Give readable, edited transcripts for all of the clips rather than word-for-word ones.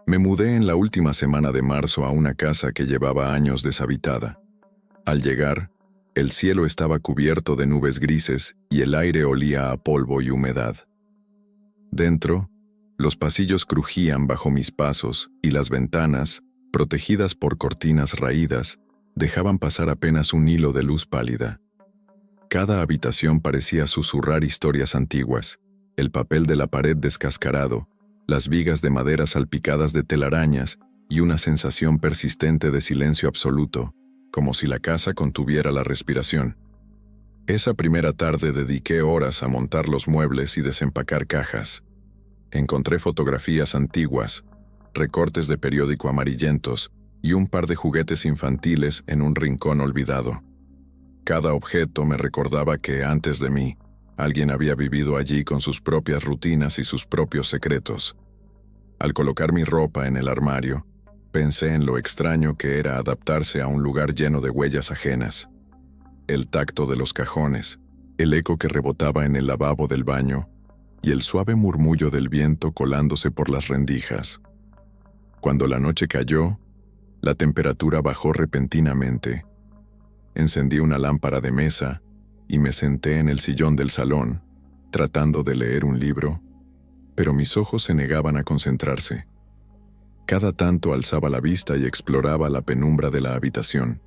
Me mudé en la última semana de marzo a una casa que llevaba años deshabitada. Al llegar, el cielo estaba cubierto de nubes grises y el aire olía a polvo y humedad. Dentro, los pasillos crujían bajo mis pasos y las ventanas, protegidas por cortinas raídas, dejaban pasar apenas un hilo de luz pálida. Cada habitación parecía susurrar historias antiguas, el papel de la pared descascarado, las vigas de madera salpicadas de telarañas y una sensación persistente de silencio absoluto, como si la casa contuviera la respiración. Esa primera tarde dediqué horas a montar los muebles y desempacar cajas. Encontré fotografías antiguas, recortes de periódico amarillentos y un par de juguetes infantiles en un rincón olvidado. Cada objeto me recordaba que, antes de mí, alguien había vivido allí con sus propias rutinas y sus propios secretos. Al colocar mi ropa en el armario, pensé en lo extraño que era adaptarse a un lugar lleno de huellas ajenas. El tacto de los cajones, el eco que rebotaba en el lavabo del baño y el suave murmullo del viento colándose por las rendijas. Cuando la noche cayó, la temperatura bajó repentinamente. Encendí una lámpara de mesa y me senté en el sillón del salón, tratando de leer un libro, pero mis ojos se negaban a concentrarse. Cada tanto alzaba la vista y exploraba la penumbra de la habitación.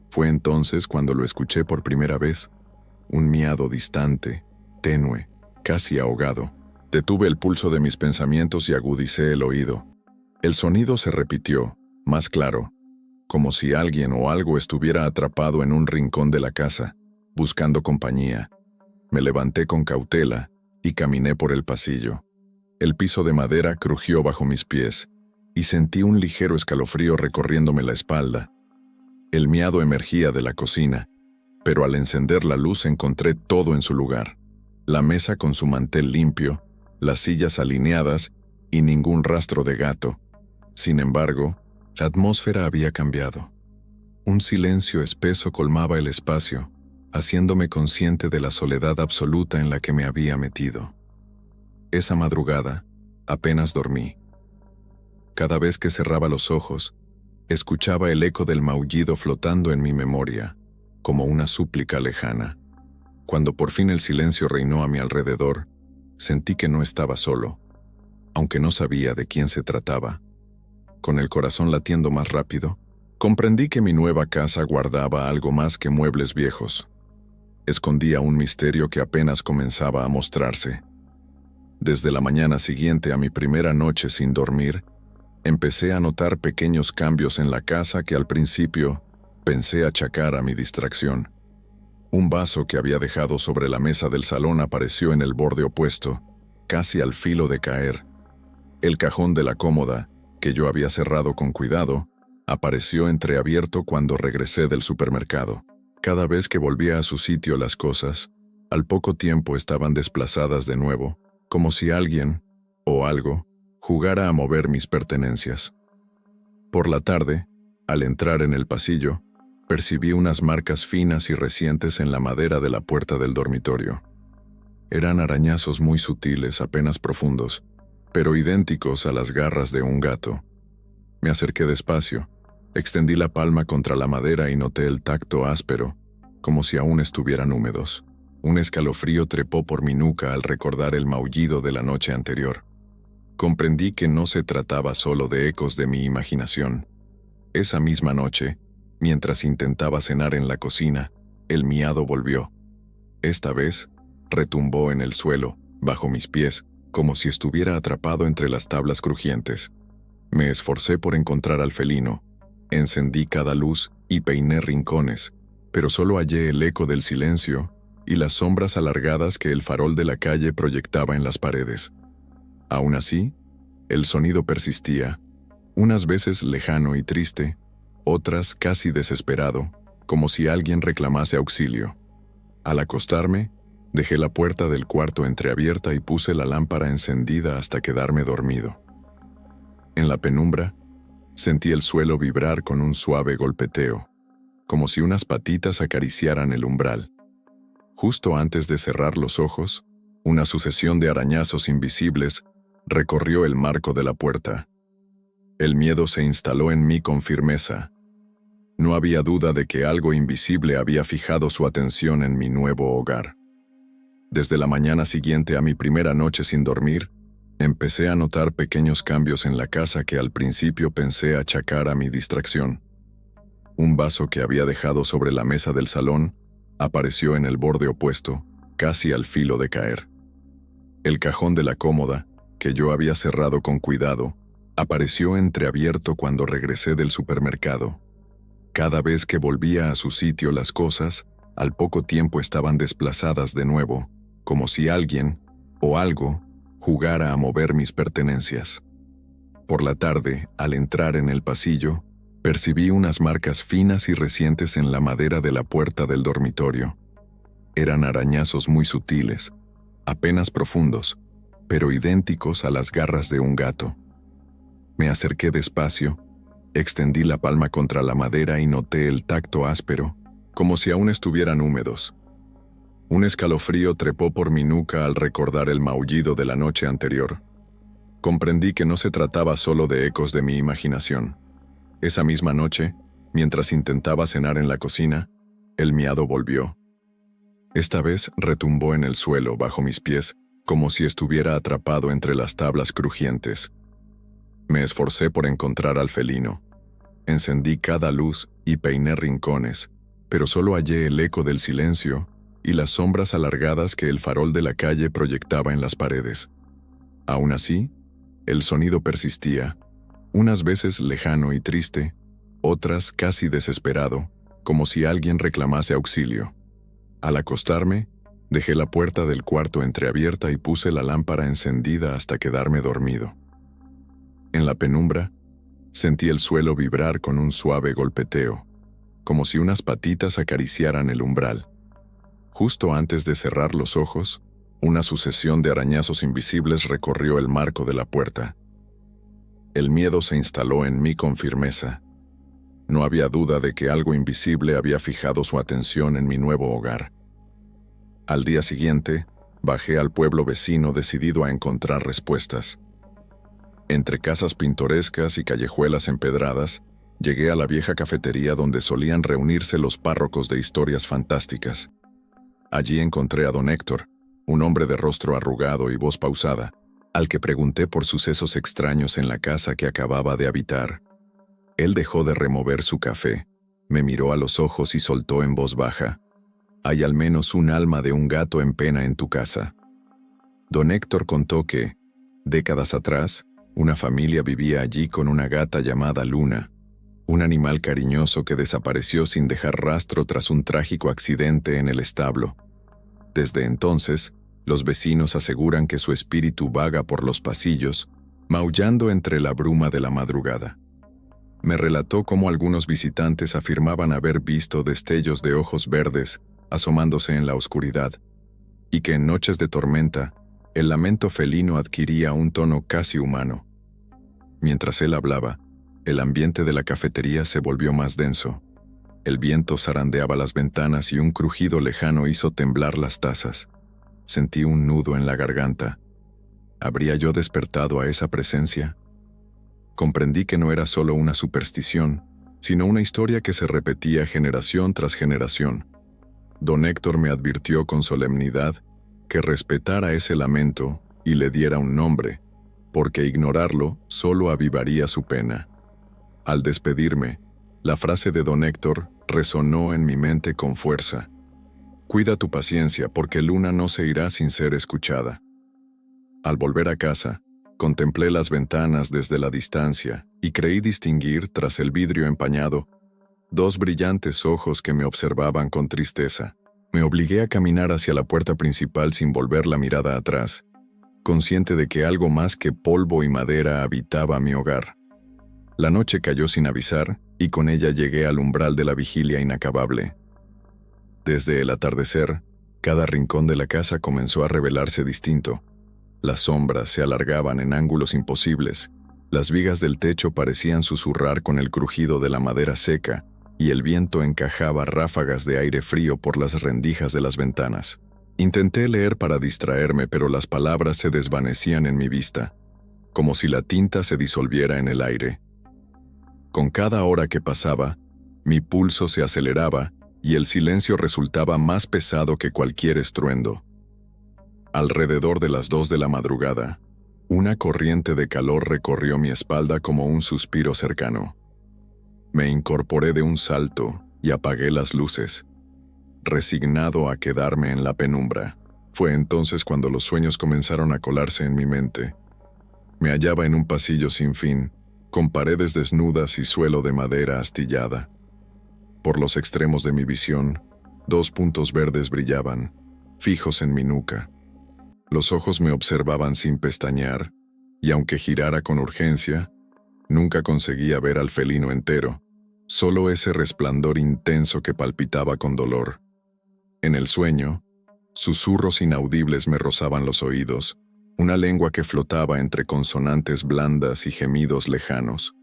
Fue entonces cuando lo escuché por primera vez, un miado distante, tenue, casi ahogado. Detuve el pulso de mis pensamientos y agudicé el oído. El sonido se repitió, más claro, como si alguien o algo estuviera atrapado en un rincón de la casa, buscando compañía. Me levanté con cautela y caminé por el pasillo. El piso de madera crujió bajo mis pies y sentí un ligero escalofrío recorriéndome la espalda. El miado emergía de la cocina, pero al encender la luz encontré todo en su lugar. La mesa con su mantel limpio, las sillas alineadas y ningún rastro de gato. Sin embargo, la atmósfera había cambiado. Un silencio espeso colmaba el espacio, haciéndome consciente de la soledad absoluta en la que me había metido. Esa madrugada, apenas dormí. Cada vez que cerraba los ojos, escuchaba el eco del maullido flotando en mi memoria, como una súplica lejana. Cuando por fin el silencio reinó a mi alrededor, sentí que no estaba solo, aunque no sabía de quién se trataba. Con el corazón latiendo más rápido, comprendí que mi nueva casa guardaba algo más que muebles viejos. Escondía un misterio que apenas comenzaba a mostrarse. Desde la mañana siguiente a mi primera noche sin dormir, empecé a notar pequeños cambios en la casa que al principio pensé achacar a mi distracción. Un vaso que había dejado sobre la mesa del salón apareció en el borde opuesto, casi al filo de caer. El cajón de la cómoda, que yo había cerrado con cuidado, apareció entreabierto cuando regresé del supermercado. Cada vez que volvía a su sitio las cosas, al poco tiempo estaban desplazadas de nuevo, como si alguien, o algo, jugara a mover mis pertenencias. Por la tarde, al entrar en el pasillo, percibí unas marcas finas y recientes en la madera de la puerta del dormitorio. Eran arañazos muy sutiles, apenas profundos, pero idénticos a las garras de un gato. Me acerqué despacio, extendí la palma contra la madera y noté el tacto áspero, como si aún estuvieran húmedos. Un escalofrío trepó por mi nuca al recordar el maullido de la noche anterior. Comprendí que no se trataba solo de ecos de mi imaginación. Esa misma noche, mientras intentaba cenar en la cocina, el miado volvió. Esta vez, retumbó en el suelo, bajo mis pies, como si estuviera atrapado entre las tablas crujientes. Me esforcé por encontrar al felino, encendí cada luz y peiné rincones, pero solo hallé el eco del silencio y las sombras alargadas que el farol de la calle proyectaba en las paredes. Aún así, el sonido persistía, unas veces lejano y triste, otras casi desesperado, como si alguien reclamase auxilio. Al acostarme, dejé la puerta del cuarto entreabierta y puse la lámpara encendida hasta quedarme dormido. En la penumbra, sentí el suelo vibrar con un suave golpeteo, como si unas patitas acariciaran el umbral. Justo antes de cerrar los ojos, una sucesión de arañazos invisibles recorrió el marco de la puerta. El miedo se instaló en mí con firmeza. No había duda de que algo invisible había fijado su atención en mi nuevo hogar. Desde la mañana siguiente a mi primera noche sin dormir, empecé a notar pequeños cambios en la casa que al principio pensé achacar a mi distracción. Un vaso que había dejado sobre la mesa del salón apareció en el borde opuesto, casi al filo de caer. El cajón de la cómoda, que yo había cerrado con cuidado, apareció entreabierto cuando regresé del supermercado. Cada vez que volvía a su sitio las cosas, al poco tiempo estaban desplazadas de nuevo, como si alguien, o algo, jugara a mover mis pertenencias. Por la tarde, al entrar en el pasillo, percibí unas marcas finas y recientes en la madera de la puerta del dormitorio. Eran arañazos muy sutiles, apenas profundos, pero idénticos a las garras de un gato. Me acerqué despacio, extendí la palma contra la madera y noté el tacto áspero, como si aún estuvieran húmedos. Un escalofrío trepó por mi nuca al recordar el maullido de la noche anterior. Comprendí que no se trataba solo de ecos de mi imaginación. Esa misma noche, mientras intentaba cenar en la cocina, el miado volvió. Esta vez retumbó en el suelo bajo mis pies, como si estuviera atrapado entre las tablas crujientes. Me esforcé por encontrar al felino. Encendí cada luz y peiné rincones, pero solo hallé el eco del silencio y las sombras alargadas que el farol de la calle proyectaba en las paredes. Aún así, el sonido persistía, unas veces lejano y triste, otras casi desesperado, como si alguien reclamase auxilio. Al acostarme, dejé la puerta del cuarto entreabierta y puse la lámpara encendida hasta quedarme dormido. En la penumbra, sentí el suelo vibrar con un suave golpeteo, como si unas patitas acariciaran el umbral. Justo antes de cerrar los ojos, una sucesión de arañazos invisibles recorrió el marco de la puerta. El miedo se instaló en mí con firmeza. No había duda de que algo invisible había fijado su atención en mi nuevo hogar. Al día siguiente, bajé al pueblo vecino decidido a encontrar respuestas. Entre casas pintorescas y callejuelas empedradas, llegué a la vieja cafetería donde solían reunirse los párrocos de historias fantásticas. Allí encontré a don Héctor, un hombre de rostro arrugado y voz pausada, al que pregunté por sucesos extraños en la casa que acababa de habitar. Él dejó de remover su café, me miró a los ojos y soltó en voz baja: «Hay al menos un alma de un gato en pena en tu casa». Don Héctor contó que, décadas atrás, una familia vivía allí con una gata llamada Luna, un animal cariñoso que desapareció sin dejar rastro tras un trágico accidente en el establo. Desde entonces, los vecinos aseguran que su espíritu vaga por los pasillos, maullando entre la bruma de la madrugada. Me relató cómo algunos visitantes afirmaban haber visto destellos de ojos verdes asomándose en la oscuridad, y que en noches de tormenta, el lamento felino adquiría un tono casi humano. Mientras él hablaba, el ambiente de la cafetería se volvió más denso. El viento zarandeaba las ventanas y un crujido lejano hizo temblar las tazas. Sentí un nudo en la garganta. ¿Habría yo despertado a esa presencia? Comprendí que no era solo una superstición, sino una historia que se repetía generación tras generación. Don Héctor me advirtió con solemnidad que respetara ese lamento y le diera un nombre, porque ignorarlo solo avivaría su pena. Al despedirme, la frase de don Héctor resonó en mi mente con fuerza: «Cuida tu paciencia, porque Luna no se irá sin ser escuchada». Al volver a casa, contemplé las ventanas desde la distancia y creí distinguir, tras el vidrio empañado, dos brillantes ojos que me observaban con tristeza. Me obligué a caminar hacia la puerta principal sin volver la mirada atrás, consciente de que algo más que polvo y madera habitaba mi hogar. La noche cayó sin avisar, y con ella llegué al umbral de la vigilia inacabable. Desde el atardecer, cada rincón de la casa comenzó a revelarse distinto. Las sombras se alargaban en ángulos imposibles, las vigas del techo parecían susurrar con el crujido de la madera seca, y el viento encajaba ráfagas de aire frío por las rendijas de las ventanas. Intenté leer para distraerme, pero las palabras se desvanecían en mi vista, como si la tinta se disolviera en el aire. Con cada hora que pasaba, mi pulso se aceleraba y el silencio resultaba más pesado que cualquier estruendo. Alrededor de las 2 de la madrugada, una corriente de calor recorrió mi espalda como un suspiro cercano. Me incorporé de un salto y apagué las luces, resignado a quedarme en la penumbra. Fue entonces cuando los sueños comenzaron a colarse en mi mente. Me hallaba en un pasillo sin fin, con paredes desnudas y suelo de madera astillada. Por los extremos de mi visión, 2 puntos verdes brillaban, fijos en mi nuca. Los ojos me observaban sin pestañear, y aunque girara con urgencia, nunca conseguía ver al felino entero, solo ese resplandor intenso que palpitaba con dolor. En el sueño, susurros inaudibles me rozaban los oídos, una lengua que flotaba entre consonantes blandas y gemidos lejanos.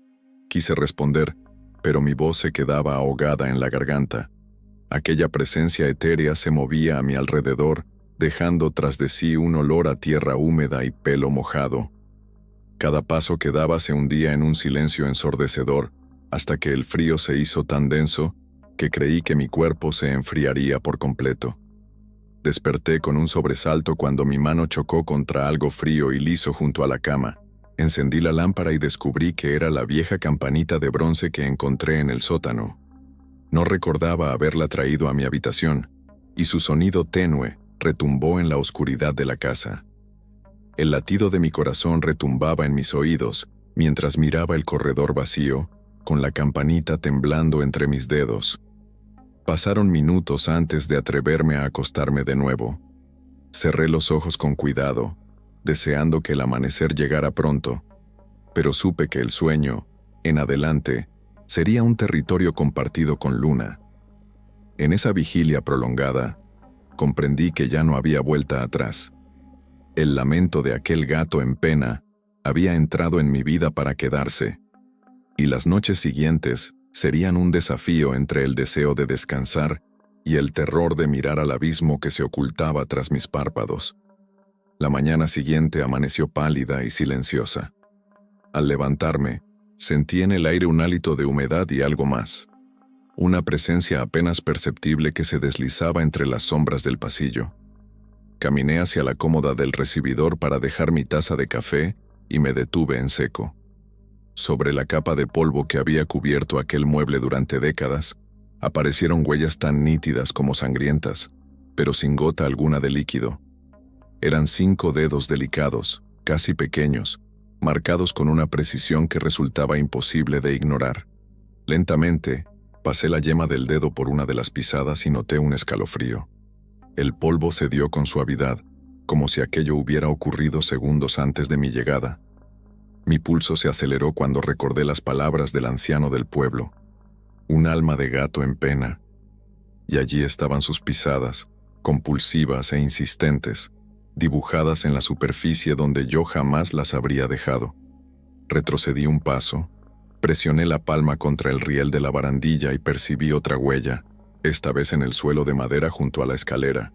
Quise responder, pero mi voz se quedaba ahogada en la garganta. Aquella presencia etérea se movía a mi alrededor, dejando tras de sí un olor a tierra húmeda y pelo mojado. Cada paso que daba se hundía en un silencio ensordecedor, hasta que el frío se hizo tan denso que creí que mi cuerpo se enfriaría por completo. Desperté con un sobresalto cuando mi mano chocó contra algo frío y liso junto a la cama. Encendí la lámpara y descubrí que era la vieja campanita de bronce que encontré en el sótano. No recordaba haberla traído a mi habitación, y su sonido tenue retumbó en la oscuridad de la casa. El latido de mi corazón retumbaba en mis oídos mientras miraba el corredor vacío, con la campanita temblando entre mis dedos. Pasaron minutos antes de atreverme a acostarme de nuevo. Cerré los ojos con cuidado, deseando que el amanecer llegara pronto, pero supe que el sueño, en adelante, sería un territorio compartido con Luna. En esa vigilia prolongada, comprendí que ya no había vuelta atrás. El lamento de aquel gato en pena había entrado en mi vida para quedarse, y las noches siguientes serían un desafío entre el deseo de descansar y el terror de mirar al abismo que se ocultaba tras mis párpados. La mañana siguiente amaneció pálida y silenciosa. Al levantarme, sentí en el aire un hálito de humedad y algo más. Una presencia apenas perceptible que se deslizaba entre las sombras del pasillo. Caminé hacia la cómoda del recibidor para dejar mi taza de café y me detuve en seco. Sobre la capa de polvo que había cubierto aquel mueble durante décadas, aparecieron huellas tan nítidas como sangrientas, pero sin gota alguna de líquido. Eran 5 dedos delicados, casi pequeños, marcados con una precisión que resultaba imposible de ignorar. Lentamente, pasé la yema del dedo por una de las pisadas y noté un escalofrío. El polvo cedió con suavidad, como si aquello hubiera ocurrido segundos antes de mi llegada. Mi pulso se aceleró cuando recordé las palabras del anciano del pueblo. Un alma de gato en pena. Y allí estaban sus pisadas, compulsivas e insistentes, dibujadas en la superficie donde yo jamás las habría dejado. Retrocedí un paso, presioné la palma contra el riel de la barandilla y percibí otra huella, esta vez en el suelo de madera junto a la escalera.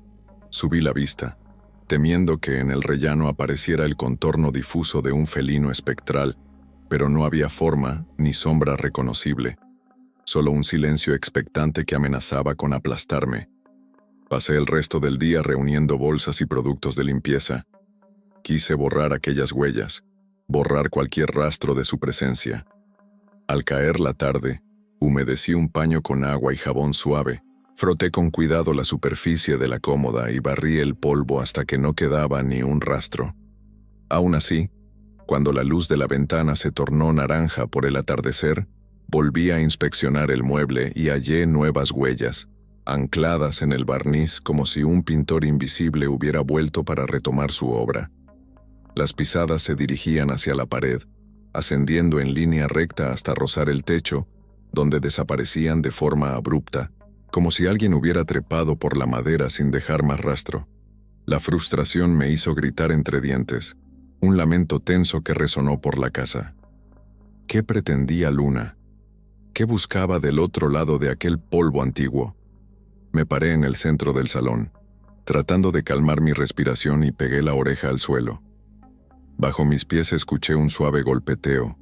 Subí la vista, temiendo que en el rellano apareciera el contorno difuso de un felino espectral, pero no había forma ni sombra reconocible, solo un silencio expectante que amenazaba con aplastarme. Pasé el resto del día reuniendo bolsas y productos de limpieza. Quise borrar aquellas huellas, borrar cualquier rastro de su presencia. Al caer la tarde, humedecí un paño con agua y jabón suave, froté con cuidado la superficie de la cómoda y barrí el polvo hasta que no quedaba ni un rastro. Aún así, cuando la luz de la ventana se tornó naranja por el atardecer, volví a inspeccionar el mueble y hallé nuevas huellas, ancladas en el barniz como si un pintor invisible hubiera vuelto para retomar su obra. Las pisadas se dirigían hacia la pared, ascendiendo en línea recta hasta rozar el techo, donde desaparecían de forma abrupta, como si alguien hubiera trepado por la madera sin dejar más rastro. La frustración me hizo gritar entre dientes, un lamento tenso que resonó por la casa. ¿Qué pretendía Luna? ¿Qué buscaba del otro lado de aquel polvo antiguo? Me paré en el centro del salón, tratando de calmar mi respiración y pegué la oreja al suelo. Bajo mis pies escuché un suave golpeteo,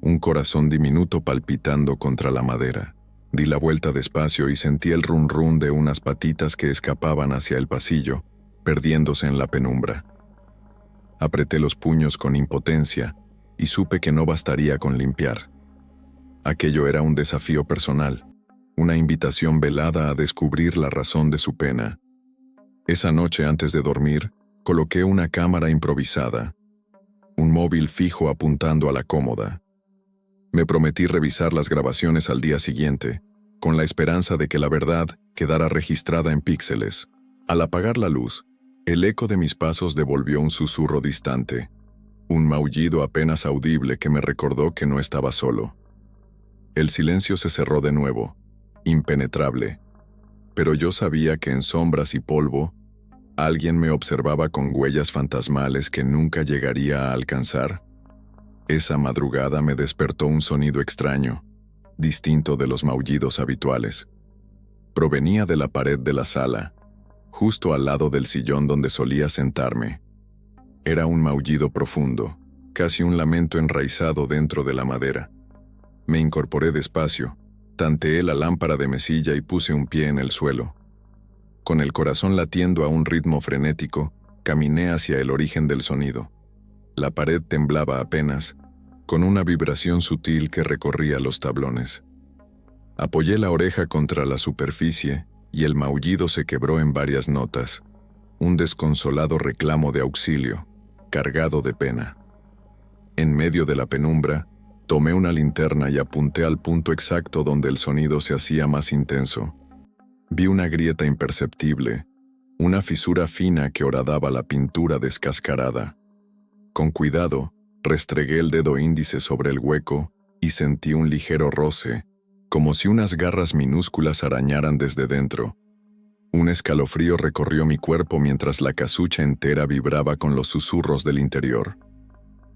un corazón diminuto palpitando contra la madera. Di la vuelta despacio y sentí el run run de unas patitas que escapaban hacia el pasillo, perdiéndose en la penumbra. Apreté los puños con impotencia y supe que no bastaría con limpiar. Aquello era un desafío personal, una invitación velada a descubrir la razón de su pena. Esa noche antes de dormir, coloqué una cámara improvisada, un móvil fijo apuntando a la cómoda. Me prometí revisar las grabaciones al día siguiente, con la esperanza de que la verdad quedara registrada en píxeles. Al apagar la luz, el eco de mis pasos devolvió un susurro distante, un maullido apenas audible que me recordó que no estaba solo. El silencio se cerró de nuevo, impenetrable, pero yo sabía que en sombras y polvo, alguien me observaba con huellas fantasmales que nunca llegaría a alcanzar. Esa madrugada me despertó un sonido extraño, distinto de los maullidos habituales. Provenía de la pared de la sala, justo al lado del sillón donde solía sentarme. Era un maullido profundo, casi un lamento enraizado dentro de la madera. Me incorporé despacio, tanteé la lámpara de mesilla y puse un pie en el suelo. Con el corazón latiendo a un ritmo frenético, caminé hacia el origen del sonido. La pared temblaba apenas, con una vibración sutil que recorría los tablones. Apoyé la oreja contra la superficie y el maullido se quebró en varias notas, un desconsolado reclamo de auxilio, cargado de pena. En medio de la penumbra, tomé una linterna y apunté al punto exacto donde el sonido se hacía más intenso. Vi una grieta imperceptible, una fisura fina que horadaba la pintura descascarada. Con cuidado, restregué el dedo índice sobre el hueco y sentí un ligero roce, como si unas garras minúsculas arañaran desde dentro. Un escalofrío recorrió mi cuerpo mientras la casucha entera vibraba con los susurros del interior.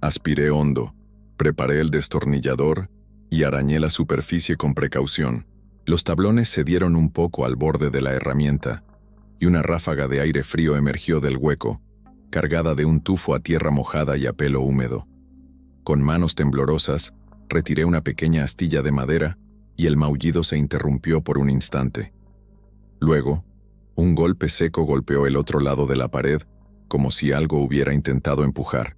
Aspiré hondo, preparé el destornillador y arañé la superficie con precaución. Los tablones cedieron un poco al borde de la herramienta, y una ráfaga de aire frío emergió del hueco, cargada de un tufo a tierra mojada y a pelo húmedo. Con manos temblorosas, retiré una pequeña astilla de madera y el maullido se interrumpió por un instante. Luego, un golpe seco golpeó el otro lado de la pared, como si algo hubiera intentado empujar.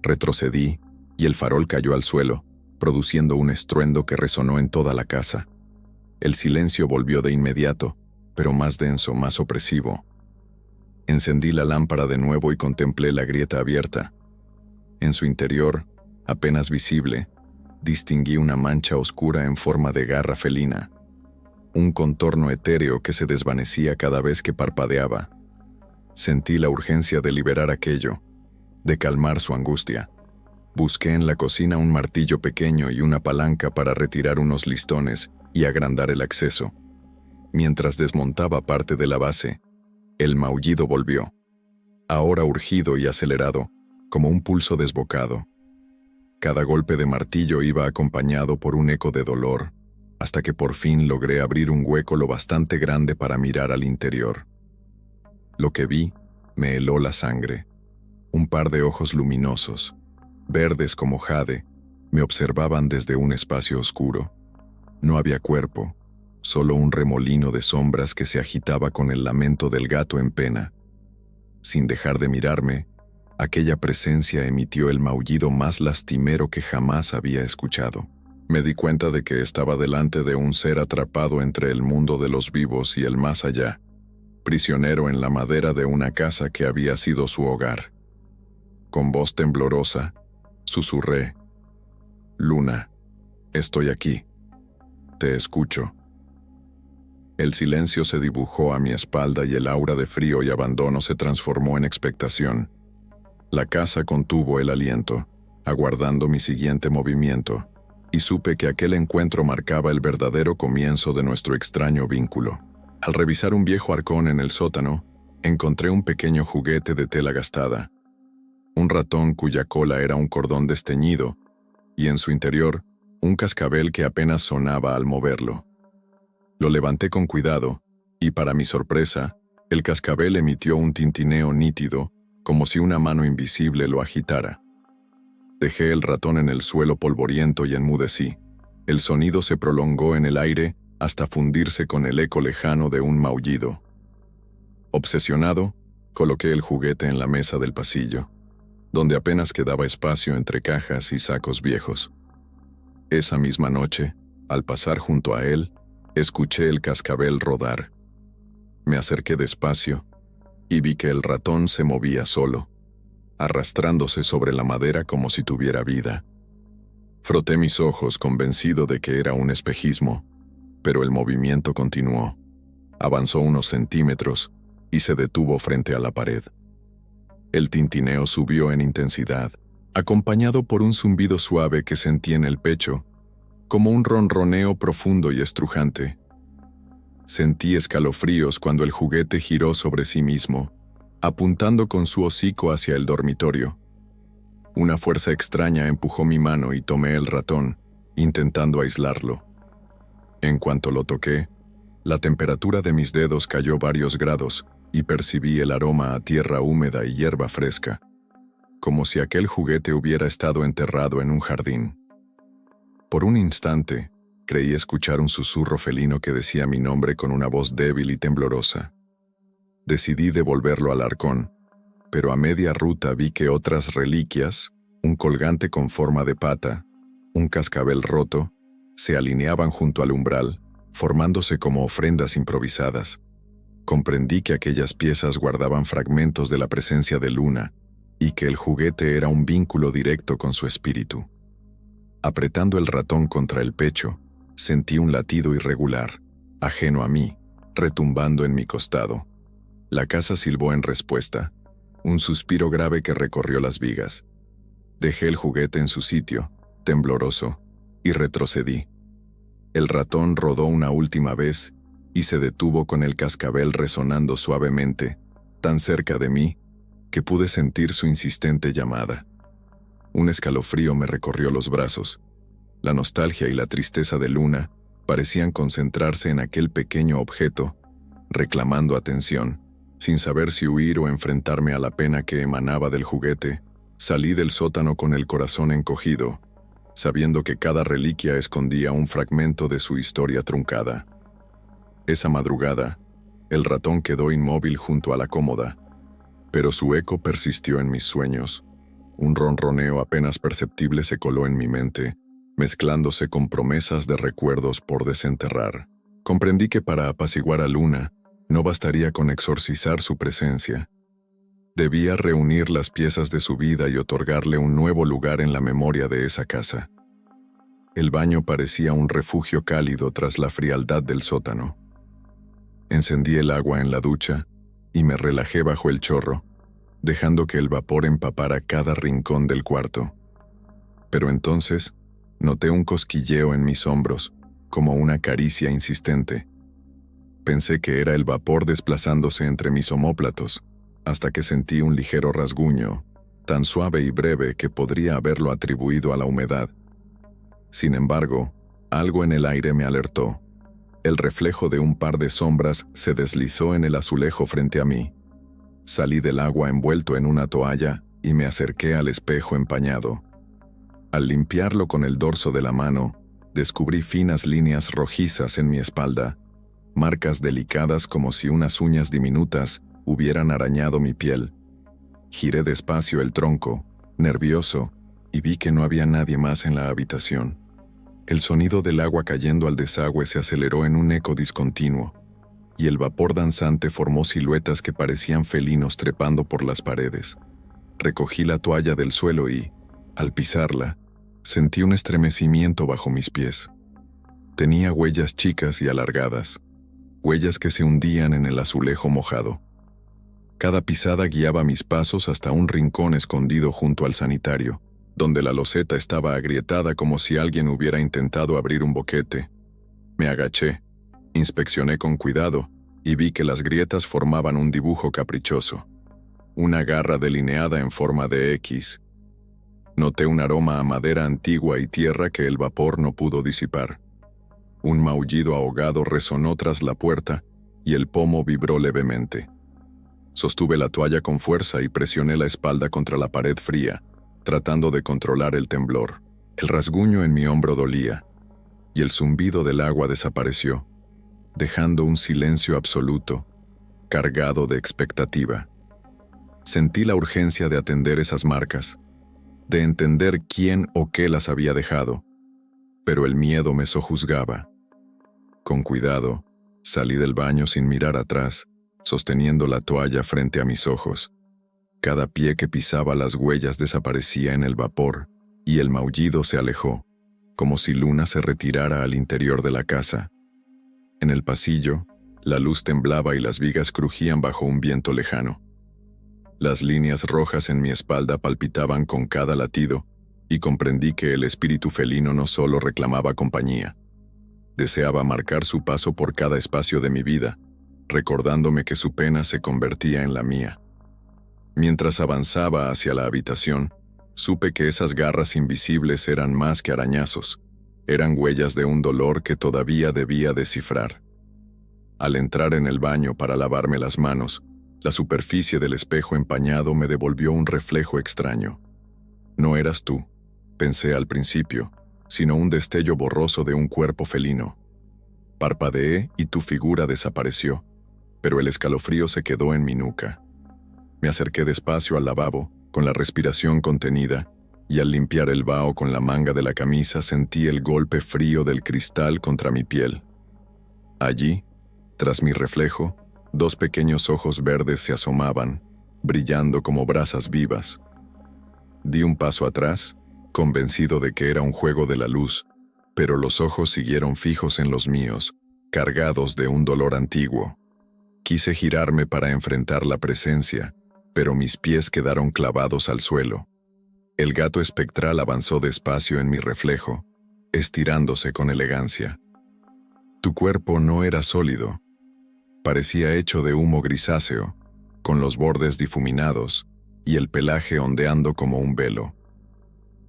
Retrocedí y el farol cayó al suelo, produciendo un estruendo que resonó en toda la casa. El silencio volvió de inmediato, pero más denso, más opresivo. Encendí la lámpara de nuevo y contemplé la grieta abierta. En su interior, apenas visible, distinguí una mancha oscura en forma de garra felina, un contorno etéreo que se desvanecía cada vez que parpadeaba. Sentí la urgencia de liberar aquello, de calmar su angustia. Busqué en la cocina un martillo pequeño y una palanca para retirar unos listones y agrandar el acceso. Mientras desmontaba parte de la base, el maullido volvió, ahora urgido y acelerado, como un pulso desbocado. Cada golpe de martillo iba acompañado por un eco de dolor, hasta que por fin logré abrir un hueco lo bastante grande para mirar al interior. Lo que vi me heló la sangre. Un par de ojos luminosos, verdes como jade, me observaban desde un espacio oscuro. No había cuerpo, solo un remolino de sombras que se agitaba con el lamento del gato en pena. Sin dejar de mirarme, aquella presencia emitió el maullido más lastimero que jamás había escuchado. Me di cuenta de que estaba delante de un ser atrapado entre el mundo de los vivos y el más allá, prisionero en la madera de una casa que había sido su hogar. Con voz temblorosa, susurré: «Luna, estoy aquí. Te escucho». El silencio se dibujó a mi espalda y el aura de frío y abandono se transformó en expectación. La casa contuvo el aliento, aguardando mi siguiente movimiento, y supe que aquel encuentro marcaba el verdadero comienzo de nuestro extraño vínculo. Al revisar un viejo arcón en el sótano, encontré un pequeño juguete de tela gastada, un ratón cuya cola era un cordón desteñido, y en su interior, un cascabel que apenas sonaba al moverlo. Lo levanté con cuidado, y para mi sorpresa, el cascabel emitió un tintineo nítido, como si una mano invisible lo agitara. Dejé el ratón en el suelo polvoriento y enmudecí. El sonido se prolongó en el aire hasta fundirse con el eco lejano de un maullido. Obsesionado, coloqué el juguete en la mesa del pasillo, donde apenas quedaba espacio entre cajas y sacos viejos. Esa misma noche, al pasar junto a él, escuché el cascabel rodar. Me acerqué despacio y vi que el ratón se movía solo, arrastrándose sobre la madera como si tuviera vida. Froté mis ojos convencido de que era un espejismo, pero el movimiento continuó. Avanzó unos centímetros y se detuvo frente a la pared. El tintineo subió en intensidad, acompañado por un zumbido suave que sentí en el pecho, como un ronroneo profundo y estrujante. Sentí escalofríos cuando el juguete giró sobre sí mismo, apuntando con su hocico hacia el dormitorio. Una fuerza extraña empujó mi mano y tomé el ratón, intentando aislarlo. En cuanto lo toqué, la temperatura de mis dedos cayó varios grados y percibí el aroma a tierra húmeda y hierba fresca, como si aquel juguete hubiera estado enterrado en un jardín. Por un instante, creí escuchar un susurro felino que decía mi nombre con una voz débil y temblorosa. Decidí devolverlo al arcón, pero a media ruta vi que otras reliquias, un colgante con forma de pata, un cascabel roto, se alineaban junto al umbral, formándose como ofrendas improvisadas. Comprendí que aquellas piezas guardaban fragmentos de la presencia de Luna y que el juguete era un vínculo directo con su espíritu. Apretando el ratón contra el pecho, sentí un latido irregular, ajeno a mí, retumbando en mi costado. La casa silbó en respuesta, un suspiro grave que recorrió las vigas. Dejé el juguete en su sitio, tembloroso, y retrocedí. El ratón rodó una última vez y se detuvo con el cascabel resonando suavemente, tan cerca de mí, que pude sentir su insistente llamada. Un escalofrío me recorrió los brazos. La nostalgia y la tristeza de Luna parecían concentrarse en aquel pequeño objeto, reclamando atención. Sin saber si huir o enfrentarme a la pena que emanaba del juguete, salí del sótano con el corazón encogido, sabiendo que cada reliquia escondía un fragmento de su historia truncada. Esa madrugada, el ratón quedó inmóvil junto a la cómoda, pero su eco persistió en mis sueños. Un ronroneo apenas perceptible se coló en mi mente, mezclándose con promesas de recuerdos por desenterrar. Comprendí que para apaciguar a Luna, no bastaría con exorcizar su presencia. Debía reunir las piezas de su vida y otorgarle un nuevo lugar en la memoria de esa casa. El baño parecía un refugio cálido tras la frialdad del sótano. Encendí el agua en la ducha y me relajé bajo el chorro, dejando que el vapor empapara cada rincón del cuarto. Pero entonces, noté un cosquilleo en mis hombros, como una caricia insistente. Pensé que era el vapor desplazándose entre mis omóplatos, hasta que sentí un ligero rasguño, tan suave y breve que podría haberlo atribuido a la humedad. Sin embargo, algo en el aire me alertó. El reflejo de un par de sombras se deslizó en el azulejo frente a mí. Salí del agua envuelto en una toalla y me acerqué al espejo empañado. Al limpiarlo con el dorso de la mano, descubrí finas líneas rojizas en mi espalda, marcas delicadas como si unas uñas diminutas hubieran arañado mi piel. Giré despacio el tronco, nervioso, y vi que no había nadie más en la habitación. El sonido del agua cayendo al desagüe se aceleró en un eco discontinuo, y el vapor danzante formó siluetas que parecían felinos trepando por las paredes. Recogí la toalla del suelo y, al pisarla, sentí un estremecimiento bajo mis pies. Tenía huellas chicas y alargadas, huellas que se hundían en el azulejo mojado. Cada pisada guiaba mis pasos hasta un rincón escondido junto al sanitario, donde la loseta estaba agrietada como si alguien hubiera intentado abrir un boquete. Me agaché, inspeccioné con cuidado y vi que las grietas formaban un dibujo caprichoso, una garra delineada en forma de X. Noté un aroma a madera antigua y tierra que el vapor no pudo disipar. Un maullido ahogado resonó tras la puerta y el pomo vibró levemente. Sostuve la toalla con fuerza y presioné la espalda contra la pared fría, tratando de controlar el temblor. El rasguño en mi hombro dolía, y el zumbido del agua desapareció, dejando un silencio absoluto, cargado de expectativa. Sentí la urgencia de atender esas marcas, de entender quién o qué las había dejado, pero el miedo me sojuzgaba. Con cuidado, salí del baño sin mirar atrás, sosteniendo la toalla frente a mis ojos. Cada pie que pisaba las huellas desaparecía en el vapor, y el maullido se alejó, como si Luna se retirara al interior de la casa. En el pasillo, la luz temblaba y las vigas crujían bajo un viento lejano. Las líneas rojas en mi espalda palpitaban con cada latido, y comprendí que el espíritu felino no solo reclamaba compañía. Deseaba marcar su paso por cada espacio de mi vida, recordándome que su pena se convertía en la mía. Mientras avanzaba hacia la habitación, supe que esas garras invisibles eran más que arañazos, eran huellas de un dolor que todavía debía descifrar. Al entrar en el baño para lavarme las manos, la superficie del espejo empañado me devolvió un reflejo extraño. No eras tú, pensé al principio, sino un destello borroso de un cuerpo felino. Parpadeé y tu figura desapareció, pero el escalofrío se quedó en mi nuca. Me acerqué despacio al lavabo, con la respiración contenida, y al limpiar el vaho con la manga de la camisa sentí el golpe frío del cristal contra mi piel. Allí, tras mi reflejo, dos pequeños ojos verdes se asomaban, brillando como brasas vivas. Di un paso atrás, convencido de que era un juego de la luz, pero los ojos siguieron fijos en los míos, cargados de un dolor antiguo. Quise girarme para enfrentar la presencia, pero mis pies quedaron clavados al suelo. El gato espectral avanzó despacio en mi reflejo, estirándose con elegancia. Tu cuerpo no era sólido. Parecía hecho de humo grisáceo, con los bordes difuminados y el pelaje ondeando como un velo.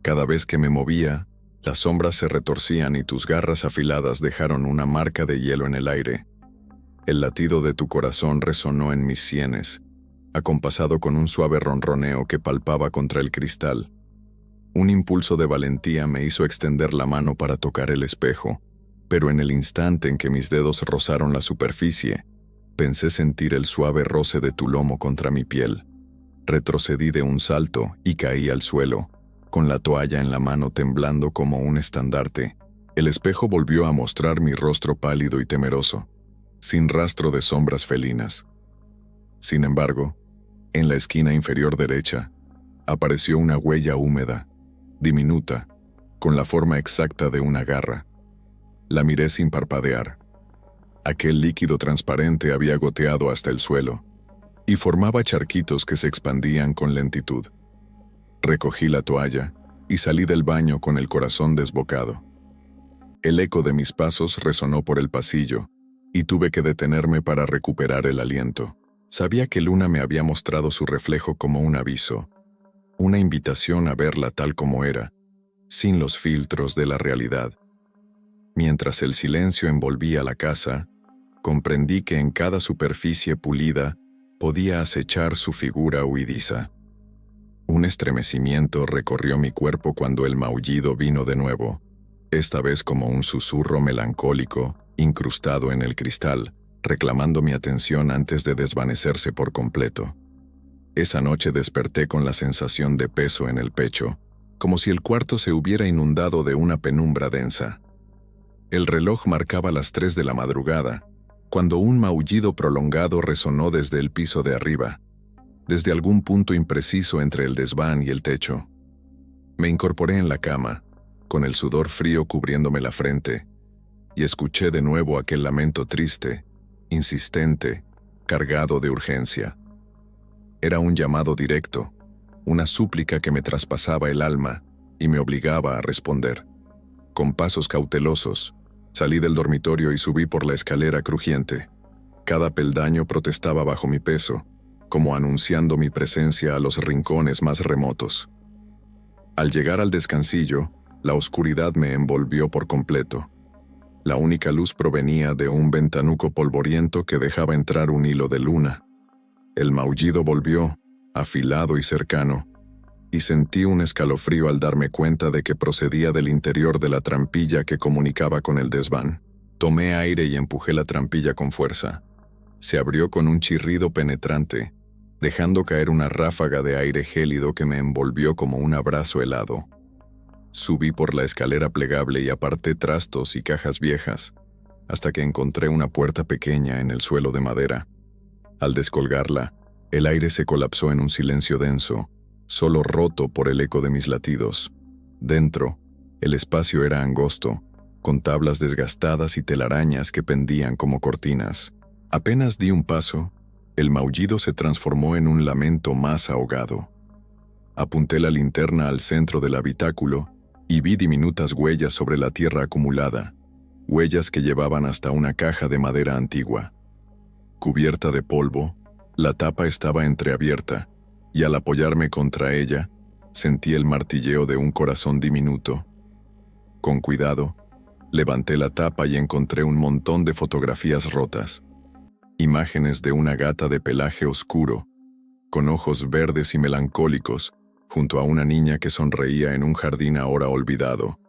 Cada vez que me movía, las sombras se retorcían y tus garras afiladas dejaron una marca de hielo en el aire. El latido de tu corazón resonó en mis sienes, acompasado con un suave ronroneo que palpaba contra el cristal. Un impulso de valentía me hizo extender la mano para tocar el espejo, pero en el instante en que mis dedos rozaron la superficie, pensé sentir el suave roce de tu lomo contra mi piel. Retrocedí de un salto y caí al suelo, con la toalla en la mano temblando como un estandarte. El espejo volvió a mostrar mi rostro pálido y temeroso, sin rastro de sombras felinas. Sin embargo, en la esquina inferior derecha, apareció una huella húmeda, diminuta, con la forma exacta de una garra. La miré sin parpadear. Aquel líquido transparente había goteado hasta el suelo, y formaba charquitos que se expandían con lentitud. Recogí la toalla y salí del baño con el corazón desbocado. El eco de mis pasos resonó por el pasillo, y tuve que detenerme para recuperar el aliento. Sabía que Luna me había mostrado su reflejo como un aviso, una invitación a verla tal como era, sin los filtros de la realidad. Mientras el silencio envolvía la casa, comprendí que en cada superficie pulida podía acechar su figura huidiza. Un estremecimiento recorrió mi cuerpo cuando el maullido vino de nuevo, esta vez como un susurro melancólico, incrustado en el cristal, reclamando mi atención antes de desvanecerse por completo. Esa noche desperté con la sensación de peso en el pecho, como si el cuarto se hubiera inundado de una penumbra densa. El reloj marcaba las 3 de la madrugada, cuando un maullido prolongado resonó desde el piso de arriba, desde algún punto impreciso entre el desván y el techo. Me incorporé en la cama, con el sudor frío cubriéndome la frente, y escuché de nuevo aquel lamento triste, insistente, cargado de urgencia. Era un llamado directo, una súplica que me traspasaba el alma y me obligaba a responder. Con pasos cautelosos, salí del dormitorio y subí por la escalera crujiente. Cada peldaño protestaba bajo mi peso, como anunciando mi presencia a los rincones más remotos. Al llegar al descansillo, la oscuridad me envolvió por completo. La única luz provenía de un ventanuco polvoriento que dejaba entrar un hilo de luna. El maullido volvió, afilado y cercano, y sentí un escalofrío al darme cuenta de que procedía del interior de la trampilla que comunicaba con el desván. Tomé aire y empujé la trampilla con fuerza. Se abrió con un chirrido penetrante, dejando caer una ráfaga de aire gélido que me envolvió como un abrazo helado. Subí por la escalera plegable y aparté trastos y cajas viejas, hasta que encontré una puerta pequeña en el suelo de madera. Al descolgarla, el aire se colapsó en un silencio denso, solo roto por el eco de mis latidos. Dentro, el espacio era angosto, con tablas desgastadas y telarañas que pendían como cortinas. Apenas di un paso, el maullido se transformó en un lamento más ahogado. Apunté la linterna al centro del habitáculo y vi diminutas huellas sobre la tierra acumulada, huellas que llevaban hasta una caja de madera antigua. Cubierta de polvo, la tapa estaba entreabierta, y al apoyarme contra ella, sentí el martilleo de un corazón diminuto. Con cuidado, levanté la tapa y encontré un montón de fotografías rotas. Imágenes de una gata de pelaje oscuro, con ojos verdes y melancólicos, junto a una niña que sonreía en un jardín ahora olvidado.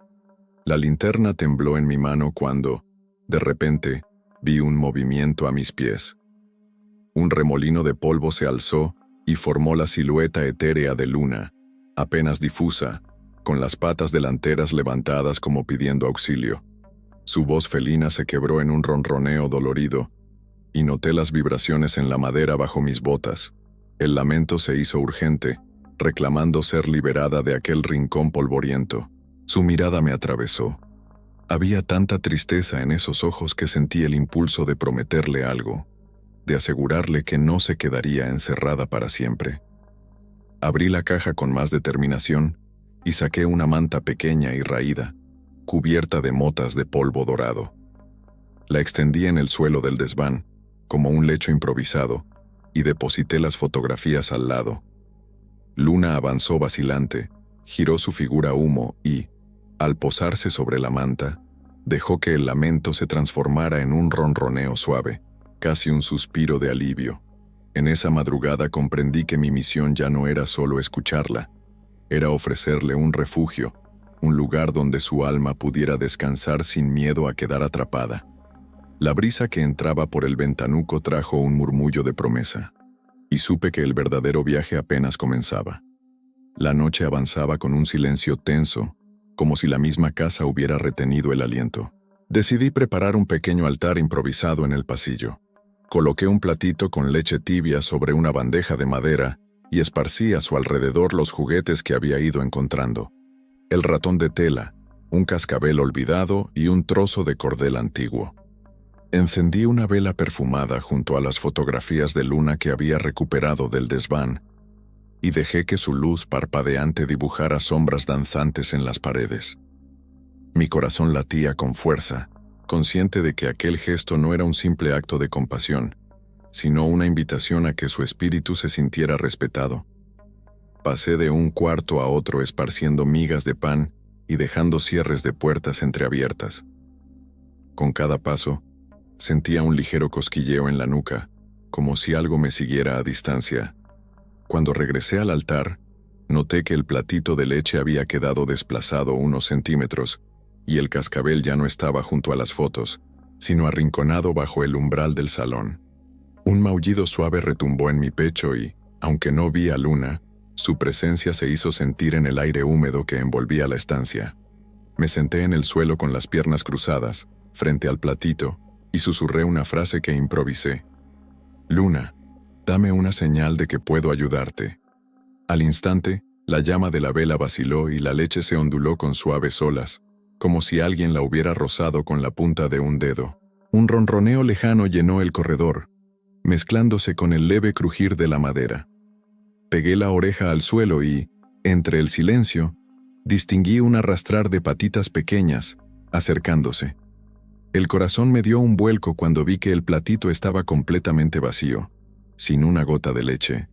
La linterna tembló en mi mano cuando, de repente, vi un movimiento a mis pies. Un remolino de polvo se alzó y formó la silueta etérea de Luna, apenas difusa, con las patas delanteras levantadas como pidiendo auxilio. Su voz felina se quebró en un ronroneo dolorido, y noté las vibraciones en la madera bajo mis botas. El lamento se hizo urgente, reclamando ser liberada de aquel rincón polvoriento. Su mirada me atravesó. Había tanta tristeza en esos ojos que sentí el impulso de prometerle algo, de asegurarle que no se quedaría encerrada para siempre. Abrí la caja con más determinación y saqué una manta pequeña y raída, cubierta de motas de polvo dorado. La extendí en el suelo del desván, como un lecho improvisado, y deposité las fotografías al lado. Luna avanzó vacilante, giró su figura humo y, al posarse sobre la manta, dejó que el lamento se transformara en un ronroneo suave, casi un suspiro de alivio. En esa madrugada comprendí que mi misión ya no era solo escucharla, era ofrecerle un refugio, un lugar donde su alma pudiera descansar sin miedo a quedar atrapada. La brisa que entraba por el ventanuco trajo un murmullo de promesa, y supe que el verdadero viaje apenas comenzaba. La noche avanzaba con un silencio tenso, como si la misma casa hubiera retenido el aliento. Decidí preparar un pequeño altar improvisado en el pasillo. Coloqué un platito con leche tibia sobre una bandeja de madera y esparcí a su alrededor los juguetes que había ido encontrando. El ratón de tela, un cascabel olvidado y un trozo de cordel antiguo. Encendí una vela perfumada junto a las fotografías de Luna que había recuperado del desván y dejé que su luz parpadeante dibujara sombras danzantes en las paredes. Mi corazón latía con fuerza, consciente de que aquel gesto no era un simple acto de compasión, sino una invitación a que su espíritu se sintiera respetado. Pasé de un cuarto a otro esparciendo migas de pan y dejando cierres de puertas entreabiertas. Con cada paso, sentía un ligero cosquilleo en la nuca, como si algo me siguiera a distancia. Cuando regresé al altar, noté que el platito de leche había quedado desplazado unos centímetros y el cascabel ya no estaba junto a las fotos, sino arrinconado bajo el umbral del salón. Un maullido suave retumbó en mi pecho y, aunque no vi a Luna, su presencia se hizo sentir en el aire húmedo que envolvía la estancia. Me senté en el suelo con las piernas cruzadas, frente al platito, y susurré una frase que improvisé. «Luna, dame una señal de que puedo ayudarte». Al instante, la llama de la vela vaciló y la leche se onduló con suaves olas, como si alguien la hubiera rozado con la punta de un dedo. Un ronroneo lejano llenó el corredor, mezclándose con el leve crujir de la madera. Pegué la oreja al suelo y, entre el silencio, distinguí un arrastrar de patitas pequeñas, acercándose. El corazón me dio un vuelco cuando vi que el platito estaba completamente vacío, sin una gota de leche,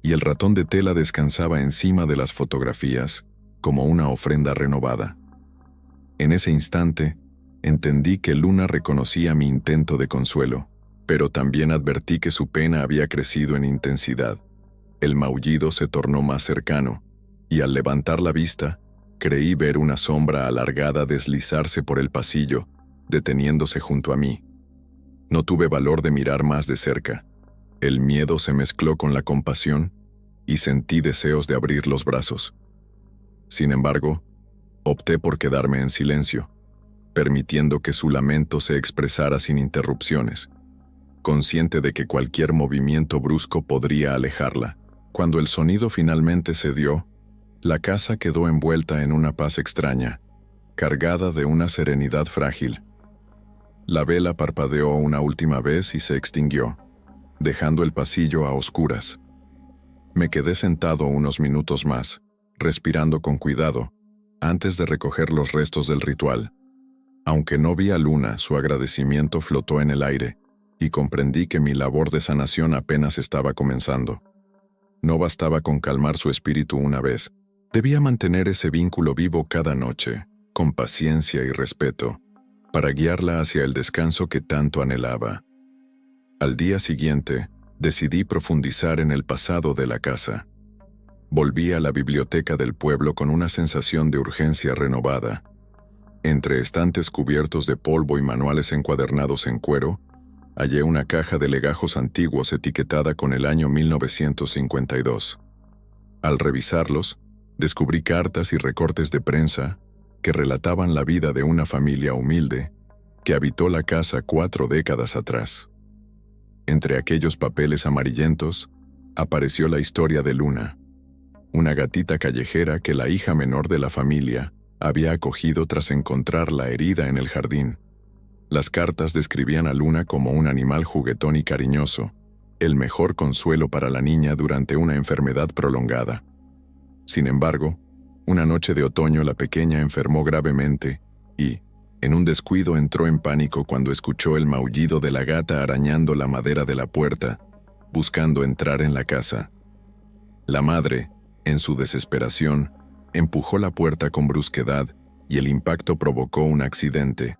y el ratón de tela descansaba encima de las fotografías, como una ofrenda renovada. En ese instante, entendí que Luna reconocía mi intento de consuelo, pero también advertí que su pena había crecido en intensidad. El maullido se tornó más cercano, y al levantar la vista, creí ver una sombra alargada deslizarse por el pasillo, deteniéndose junto a mí. No tuve valor de mirar más de cerca. El miedo se mezcló con la compasión y sentí deseos de abrir los brazos. Sin embargo, opté por quedarme en silencio, permitiendo que su lamento se expresara sin interrupciones, consciente de que cualquier movimiento brusco podría alejarla. Cuando el sonido finalmente cedió, la casa quedó envuelta en una paz extraña, cargada de una serenidad frágil. La vela parpadeó una última vez y se extinguió, dejando el pasillo a oscuras. Me quedé sentado unos minutos más, respirando con cuidado, antes de recoger los restos del ritual. Aunque no vi a Luna, su agradecimiento flotó en el aire, y comprendí que mi labor de sanación apenas estaba comenzando. No bastaba con calmar su espíritu una vez. Debía mantener ese vínculo vivo cada noche, con paciencia y respeto, para guiarla hacia el descanso que tanto anhelaba. Al día siguiente, decidí profundizar en el pasado de la casa. Volví a la biblioteca del pueblo con una sensación de urgencia renovada. Entre estantes cubiertos de polvo y manuales encuadernados en cuero, hallé una caja de legajos antiguos etiquetada con el año 1952. Al revisarlos, descubrí cartas y recortes de prensa que relataban la vida de una familia humilde que habitó la casa 4 décadas atrás. Entre aquellos papeles amarillentos, apareció la historia de Luna, una gatita callejera que la hija menor de la familia había acogido tras encontrar la herida en el jardín. Las cartas describían a Luna como un animal juguetón y cariñoso, el mejor consuelo para la niña durante una enfermedad prolongada. Sin embargo, una noche de otoño la pequeña enfermó gravemente y, en un descuido, entró en pánico cuando escuchó el maullido de la gata arañando la madera de la puerta, buscando entrar en la casa. La madre, en su desesperación, empujó la puerta con brusquedad y el impacto provocó un accidente.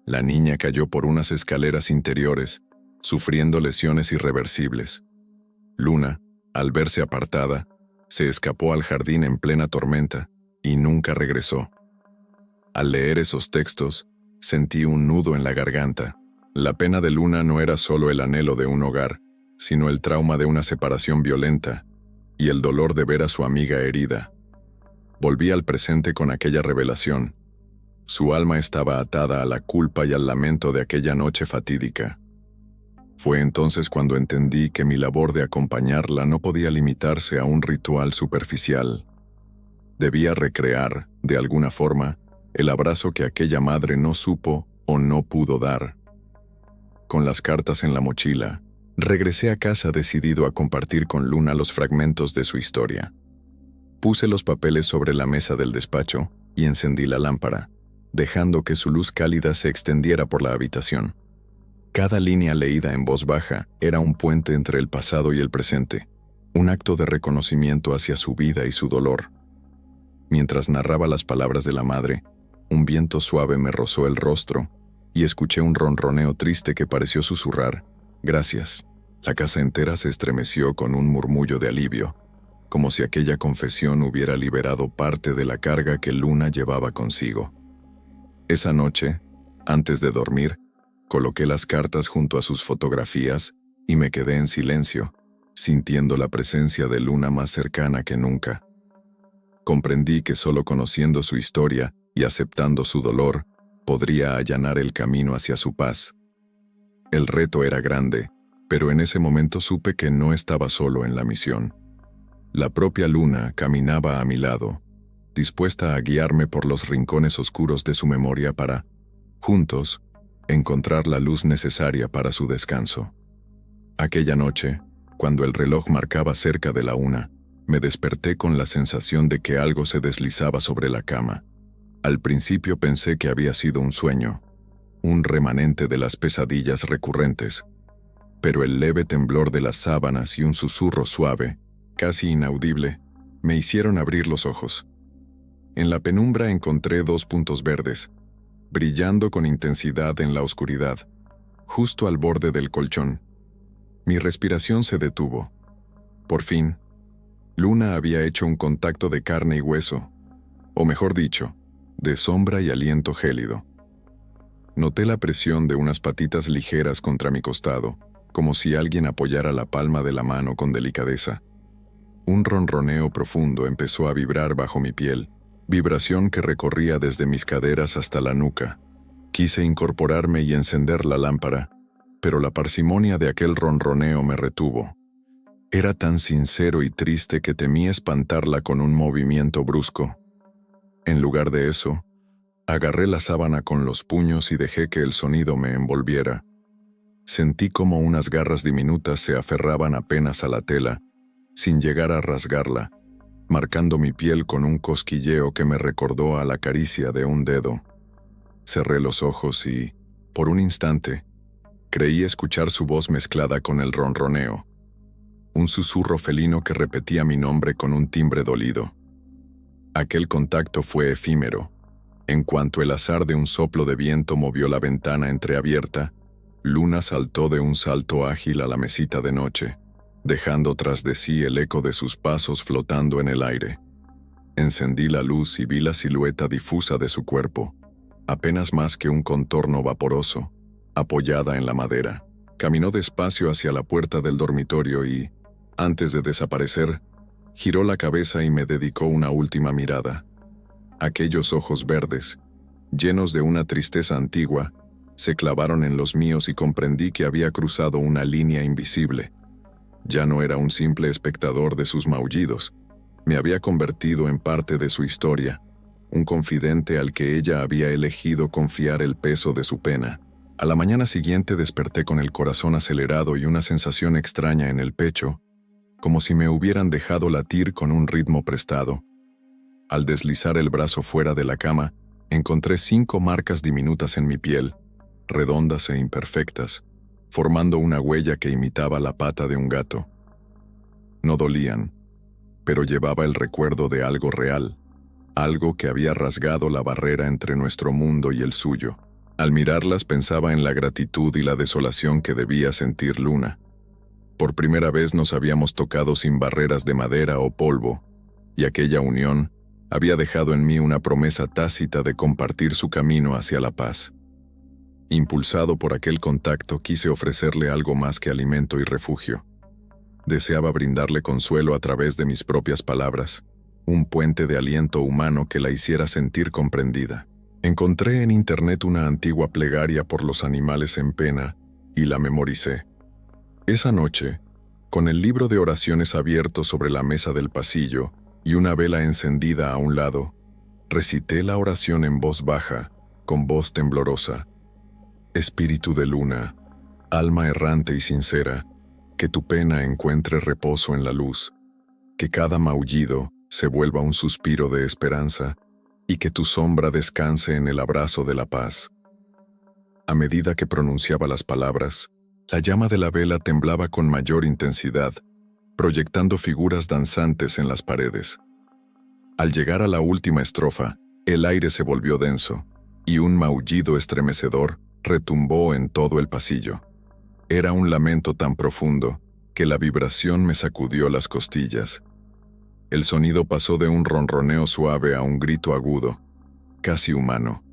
La niña cayó por unas escaleras interiores, sufriendo lesiones irreversibles. Luna, al verse apartada, se escapó al jardín en plena tormenta y nunca regresó. Al leer esos textos, sentí un nudo en la garganta. La pena de Luna no era solo el anhelo de un hogar, sino el trauma de una separación violenta y el dolor de ver a su amiga herida. Volví al presente con aquella revelación. Su alma estaba atada a la culpa y al lamento de aquella noche fatídica. Fue entonces cuando entendí que mi labor de acompañarla no podía limitarse a un ritual superficial. Debía recrear, de alguna forma, el abrazo que aquella madre no supo o no pudo dar. Con las cartas en la mochila, regresé a casa decidido a compartir con Luna los fragmentos de su historia. Puse los papeles sobre la mesa del despacho y encendí la lámpara, dejando que su luz cálida se extendiera por la habitación. Cada línea leída en voz baja era un puente entre el pasado y el presente, un acto de reconocimiento hacia su vida y su dolor. Mientras narraba las palabras de la madre, un viento suave me rozó el rostro y escuché un ronroneo triste que pareció susurrar: «Gracias». La casa entera se estremeció con un murmullo de alivio, como si aquella confesión hubiera liberado parte de la carga que Luna llevaba consigo. Esa noche, antes de dormir, coloqué las cartas junto a sus fotografías y me quedé en silencio, sintiendo la presencia de Luna más cercana que nunca. Comprendí que solo conociendo su historia y aceptando su dolor, podría allanar el camino hacia su paz. El reto era grande, pero en ese momento supe que no estaba solo en la misión. La propia Luna caminaba a mi lado, dispuesta a guiarme por los rincones oscuros de su memoria para, juntos, encontrar la luz necesaria para su descanso. Aquella noche, cuando el reloj marcaba cerca de la 1, me desperté con la sensación de que algo se deslizaba sobre la cama. Al principio pensé que había sido un sueño, un remanente de las pesadillas recurrentes, pero el leve temblor de las sábanas y un susurro suave, casi inaudible, me hicieron abrir los ojos. En la penumbra encontré 2 puntos verdes, brillando con intensidad en la oscuridad, justo al borde del colchón. Mi respiración se detuvo. Por fin, Luna había hecho un contacto de carne y hueso, o mejor dicho, de sombra y aliento gélido. Noté la presión de unas patitas ligeras contra mi costado, como si alguien apoyara la palma de la mano con delicadeza. Un ronroneo profundo empezó a vibrar bajo mi piel, vibración que recorría desde mis caderas hasta la nuca. Quise incorporarme y encender la lámpara, pero la parsimonia de aquel ronroneo me retuvo. Era tan sincero y triste que temí espantarla con un movimiento brusco. En lugar de eso, agarré la sábana con los puños y dejé que el sonido me envolviera. Sentí como unas garras diminutas se aferraban apenas a la tela, sin llegar a rasgarla, marcando mi piel con un cosquilleo que me recordó a la caricia de un dedo. Cerré los ojos y, por un instante, creí escuchar su voz mezclada con el ronroneo. Un susurro felino que repetía mi nombre con un timbre dolido. Aquel contacto fue efímero. En cuanto el azar de un soplo de viento movió la ventana entreabierta, Luna saltó de un salto ágil a la mesita de noche, dejando tras de sí el eco de sus pasos flotando en el aire. Encendí la luz y vi la silueta difusa de su cuerpo, apenas más que un contorno vaporoso, apoyada en la madera. Caminó despacio hacia la puerta del dormitorio y, antes de desaparecer, giró la cabeza y me dedicó una última mirada. Aquellos ojos verdes, llenos de una tristeza antigua, se clavaron en los míos y comprendí que había cruzado una línea invisible. Ya no era un simple espectador de sus maullidos, me había convertido en parte de su historia, un confidente al que ella había elegido confiar el peso de su pena. A la mañana siguiente desperté con el corazón acelerado y una sensación extraña en el pecho, como si me hubieran dejado latir con un ritmo prestado. Al deslizar el brazo fuera de la cama, encontré 5 marcas diminutas en mi piel, redondas e imperfectas, formando una huella que imitaba la pata de un gato. No dolían, pero llevaba el recuerdo de algo real, algo que había rasgado la barrera entre nuestro mundo y el suyo. Al mirarlas pensaba en la gratitud y la desolación que debía sentir Luna. Por primera vez nos habíamos tocado sin barreras de madera o polvo, y aquella unión había dejado en mí una promesa tácita de compartir su camino hacia la paz. Impulsado por aquel contacto, quise ofrecerle algo más que alimento y refugio. Deseaba brindarle consuelo a través de mis propias palabras, un puente de aliento humano que la hiciera sentir comprendida. Encontré en internet una antigua plegaria por los animales en pena y la memoricé. Esa noche, con el libro de oraciones abierto sobre la mesa del pasillo y una vela encendida a un lado, recité la oración en voz baja, con voz temblorosa. Espíritu de Luna, alma errante y sincera, que tu pena encuentre reposo en la luz, que cada maullido se vuelva un suspiro de esperanza y que tu sombra descanse en el abrazo de la paz. A medida que pronunciaba las palabras, la llama de la vela temblaba con mayor intensidad, proyectando figuras danzantes en las paredes. Al llegar a la última estrofa, el aire se volvió denso, y un maullido estremecedor retumbó en todo el pasillo. Era un lamento tan profundo que la vibración me sacudió las costillas. El sonido pasó de un ronroneo suave a un grito agudo, casi humano,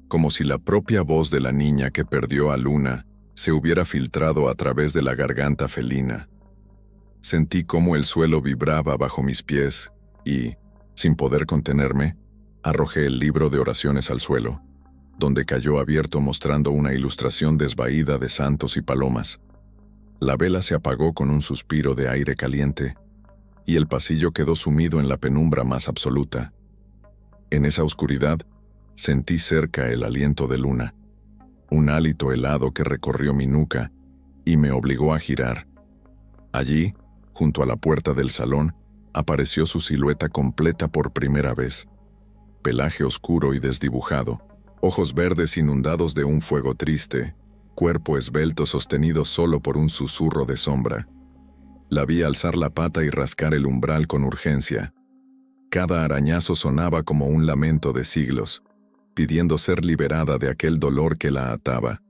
como si la propia voz de la niña que perdió a Luna se hubiera filtrado a través de la garganta felina. Sentí cómo el suelo vibraba bajo mis pies y, sin poder contenerme, arrojé el libro de oraciones al suelo, donde cayó abierto mostrando una ilustración desvaída de santos y palomas. La vela se apagó con un suspiro de aire caliente, y el pasillo quedó sumido en la penumbra más absoluta. En esa oscuridad, sentí cerca el aliento de Luna, un hálito helado que recorrió mi nuca y me obligó a girar. Allí, junto a la puerta del salón, apareció su silueta completa por primera vez. Pelaje oscuro y desdibujado, ojos verdes inundados de un fuego triste, cuerpo esbelto sostenido solo por un susurro de sombra. La vi alzar la pata y rascar el umbral con urgencia. Cada arañazo sonaba como un lamento de siglos, pidiendo ser liberada de aquel dolor que la ataba.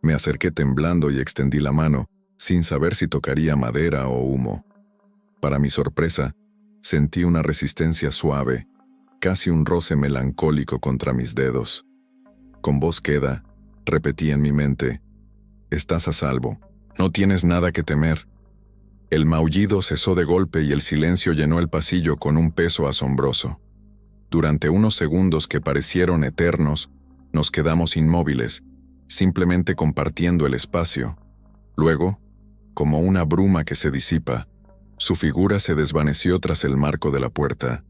Me acerqué temblando y extendí la mano, sin saber si tocaría madera o humo. Para mi sorpresa, sentí una resistencia suave, casi un roce melancólico contra mis dedos. Con voz queda, repetí en mi mente: «Estás a salvo, no tienes nada que temer». El maullido cesó de golpe y el silencio llenó el pasillo con un peso asombroso. Durante unos segundos que parecieron eternos, nos quedamos inmóviles, simplemente compartiendo el espacio. Luego, como una bruma que se disipa, su figura se desvaneció tras el marco de la puerta,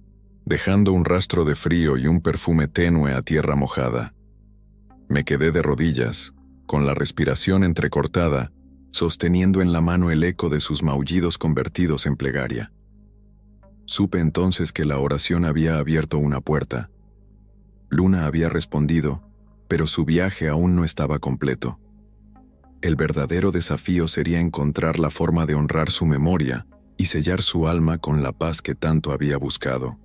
dejando un rastro de frío y un perfume tenue a tierra mojada. Me quedé de rodillas, con la respiración entrecortada, sosteniendo en la mano el eco de sus maullidos convertidos en plegaria. Supe entonces que la oración había abierto una puerta. Luna había respondido, pero su viaje aún no estaba completo. El verdadero desafío sería encontrar la forma de honrar su memoria y sellar su alma con la paz que tanto había buscado.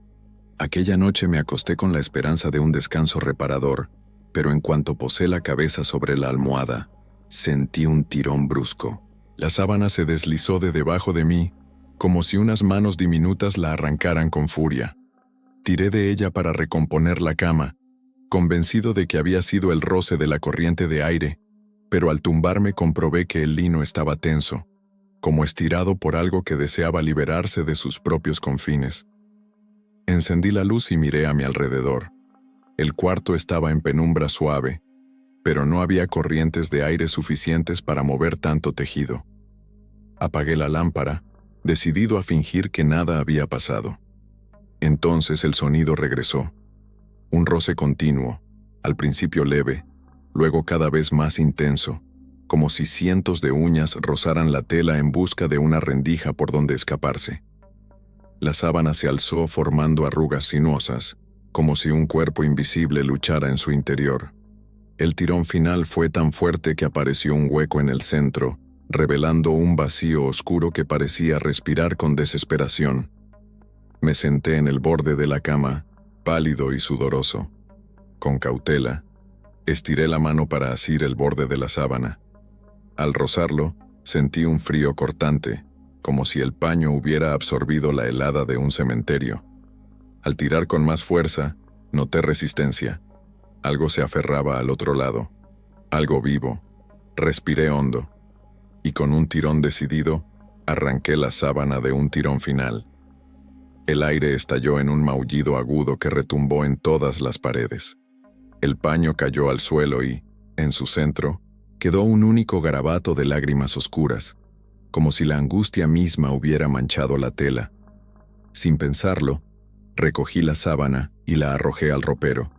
Aquella noche me acosté con la esperanza de un descanso reparador, pero en cuanto posé la cabeza sobre la almohada, sentí un tirón brusco. La sábana se deslizó de debajo de mí, como si unas manos diminutas la arrancaran con furia. Tiré de ella para recomponer la cama, convencido de que había sido el roce de la corriente de aire, pero al tumbarme comprobé que el lino estaba tenso, como estirado por algo que deseaba liberarse de sus propios confines. Encendí la luz y miré a mi alrededor. El cuarto estaba en penumbra suave, pero no había corrientes de aire suficientes para mover tanto tejido. Apagué la lámpara, decidido a fingir que nada había pasado. Entonces el sonido regresó. Un roce continuo, al principio leve, luego cada vez más intenso, como si cientos de uñas rozaran la tela en busca de una rendija por donde escaparse. La sábana se alzó formando arrugas sinuosas, como si un cuerpo invisible luchara en su interior. El tirón final fue tan fuerte que apareció un hueco en el centro, revelando un vacío oscuro que parecía respirar con desesperación. Me senté en el borde de la cama, pálido y sudoroso. Con cautela, estiré la mano para asir el borde de la sábana. Al rozarlo, sentí un frío cortante, como si el paño hubiera absorbido la helada de un cementerio. Al tirar con más fuerza, noté resistencia. Algo se aferraba al otro lado, algo vivo. Respiré hondo, y con un tirón decidido, arranqué la sábana de un tirón final. El aire estalló en un maullido agudo que retumbó en todas las paredes. El paño cayó al suelo y, en su centro, quedó un único garabato de lágrimas oscuras, como si la angustia misma hubiera manchado la tela. Sin pensarlo, recogí la sábana y la arrojé al ropero.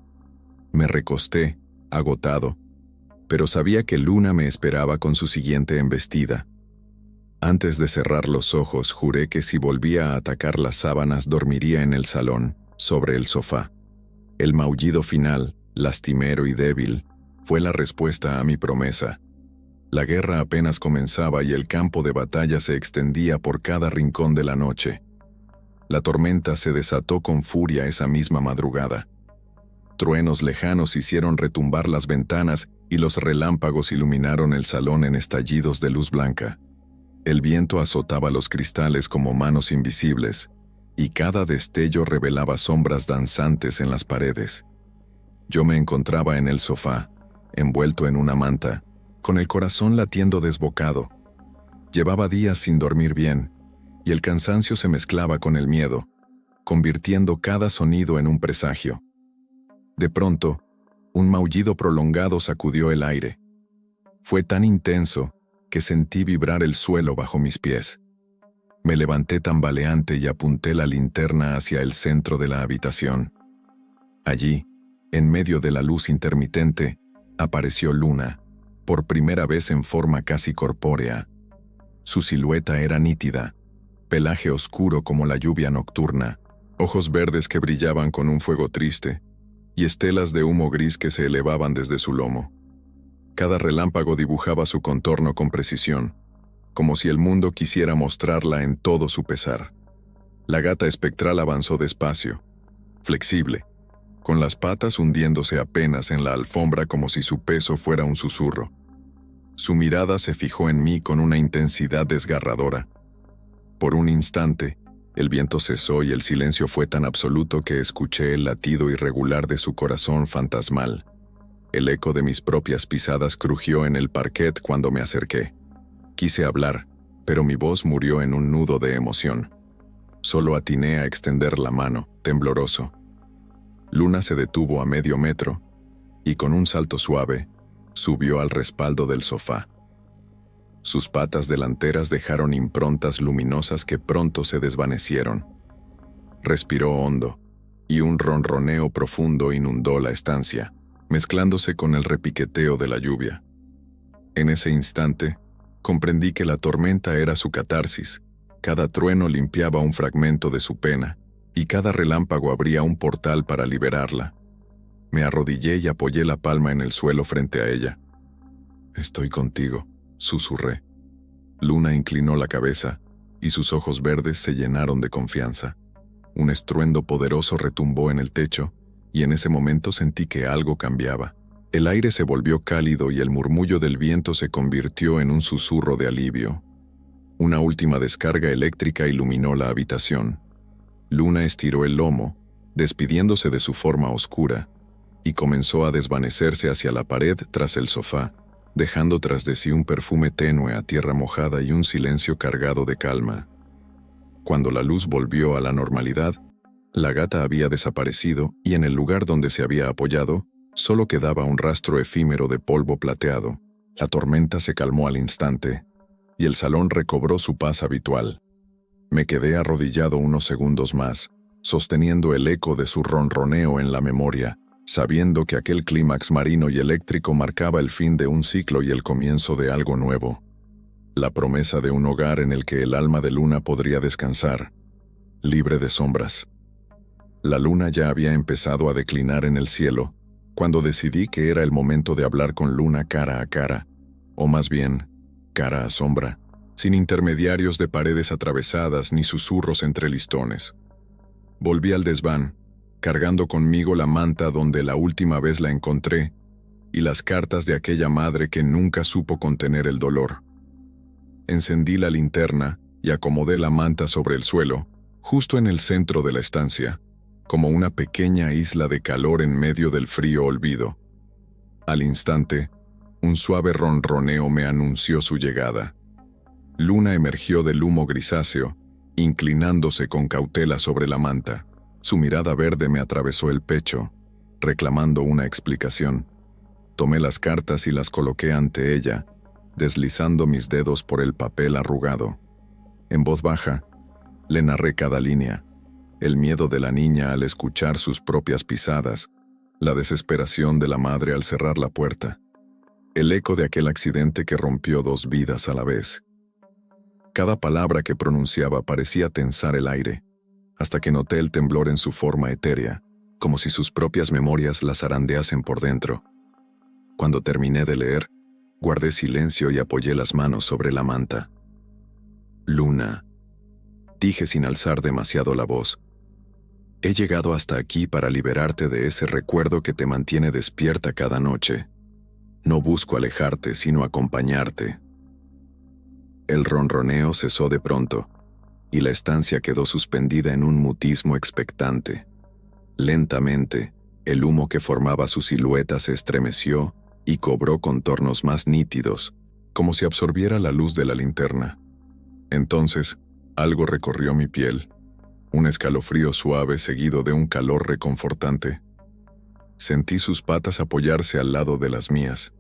Me recosté, agotado, pero sabía que Luna me esperaba con su siguiente embestida. Antes de cerrar los ojos, juré que si volvía a atacar las sábanas dormiría en el salón, sobre el sofá. El maullido final, lastimero y débil, fue la respuesta a mi promesa. La guerra apenas comenzaba y el campo de batalla se extendía por cada rincón de la noche. La tormenta se desató con furia esa misma madrugada. Truenos lejanos hicieron retumbar las ventanas y los relámpagos iluminaron el salón en estallidos de luz blanca. El viento azotaba los cristales como manos invisibles, y cada destello revelaba sombras danzantes en las paredes. Yo me encontraba en el sofá, envuelto en una manta, con el corazón latiendo desbocado. Llevaba días sin dormir bien, y el cansancio se mezclaba con el miedo, convirtiendo cada sonido en un presagio. De pronto, un maullido prolongado sacudió el aire. Fue tan intenso que sentí vibrar el suelo bajo mis pies. Me levanté tambaleante y apunté la linterna hacia el centro de la habitación. Allí, en medio de la luz intermitente, apareció Luna, por primera vez en forma casi corpórea. Su silueta era nítida, pelaje oscuro como la lluvia nocturna, ojos verdes que brillaban con un fuego triste, y estelas de humo gris que se elevaban desde su lomo. Cada relámpago dibujaba su contorno con precisión, como si el mundo quisiera mostrarla en todo su pesar. La gata espectral avanzó despacio, flexible, con las patas hundiéndose apenas en la alfombra como si su peso fuera un susurro. Su mirada se fijó en mí con una intensidad desgarradora. Por un instante, el viento cesó y el silencio fue tan absoluto que escuché el latido irregular de su corazón fantasmal. El eco de mis propias pisadas crujió en el parquet cuando me acerqué. Quise hablar, pero mi voz murió en un nudo de emoción. Solo atiné a extender la mano, tembloroso. Luna se detuvo a medio metro y con un salto suave, subió al respaldo del sofá. Sus patas delanteras dejaron improntas luminosas que pronto se desvanecieron. Respiró hondo, y un ronroneo profundo inundó la estancia, mezclándose con el repiqueteo de la lluvia. En ese instante, comprendí que la tormenta era su catarsis, cada trueno limpiaba un fragmento de su pena, y cada relámpago abría un portal para liberarla. Me arrodillé y apoyé la palma en el suelo frente a ella. «Estoy contigo», susurré. Luna inclinó la cabeza, y sus ojos verdes se llenaron de confianza. Un estruendo poderoso retumbó en el techo, y en ese momento sentí que algo cambiaba. El aire se volvió cálido y el murmullo del viento se convirtió en un susurro de alivio. Una última descarga eléctrica iluminó la habitación. Luna estiró el lomo, despidiéndose de su forma oscura, y comenzó a desvanecerse hacia la pared tras el sofá, dejando tras de sí un perfume tenue a tierra mojada y un silencio cargado de calma. Cuando la luz volvió a la normalidad, la gata había desaparecido y en el lugar donde se había apoyado, solo quedaba un rastro efímero de polvo plateado. La tormenta se calmó al instante, y el salón recobró su paz habitual. Me quedé arrodillado unos segundos más, sosteniendo el eco de su ronroneo en la memoria, sabiendo que aquel clímax marino y eléctrico marcaba el fin de un ciclo y el comienzo de algo nuevo. La promesa de un hogar en el que el alma de Luna podría descansar, libre de sombras. La luna ya había empezado a declinar en el cielo, cuando decidí que era el momento de hablar con Luna cara a cara, o más bien, cara a sombra, sin intermediarios de paredes atravesadas ni susurros entre listones. Volví al desván, cargando conmigo la manta donde la última vez la encontré, y las cartas de aquella madre que nunca supo contener el dolor. Encendí la linterna y acomodé la manta sobre el suelo, justo en el centro de la estancia, como una pequeña isla de calor en medio del frío olvido. Al instante, un suave ronroneo me anunció su llegada. Luna emergió del humo grisáceo, inclinándose con cautela sobre la manta. Su mirada verde me atravesó el pecho, reclamando una explicación. Tomé las cartas y las coloqué ante ella, deslizando mis dedos por el papel arrugado. En voz baja, le narré cada línea, el miedo de la niña al escuchar sus propias pisadas, la desesperación de la madre al cerrar la puerta, el eco de aquel accidente que rompió 2 vidas a la vez. Cada palabra que pronunciaba parecía tensar el aire, hasta que noté el temblor en su forma etérea, como si sus propias memorias las zarandeasen por dentro. Cuando terminé de leer, guardé silencio y apoyé las manos sobre la manta. «Luna», dije sin alzar demasiado la voz, «he llegado hasta aquí para liberarte de ese recuerdo que te mantiene despierta cada noche. No busco alejarte, sino acompañarte». El ronroneo cesó de pronto, y la estancia quedó suspendida en un mutismo expectante. Lentamente, el humo que formaba su silueta se estremeció y cobró contornos más nítidos, como si absorbiera la luz de la linterna. Entonces, algo recorrió mi piel, un escalofrío suave seguido de un calor reconfortante. Sentí sus patas apoyarse al lado de las mías,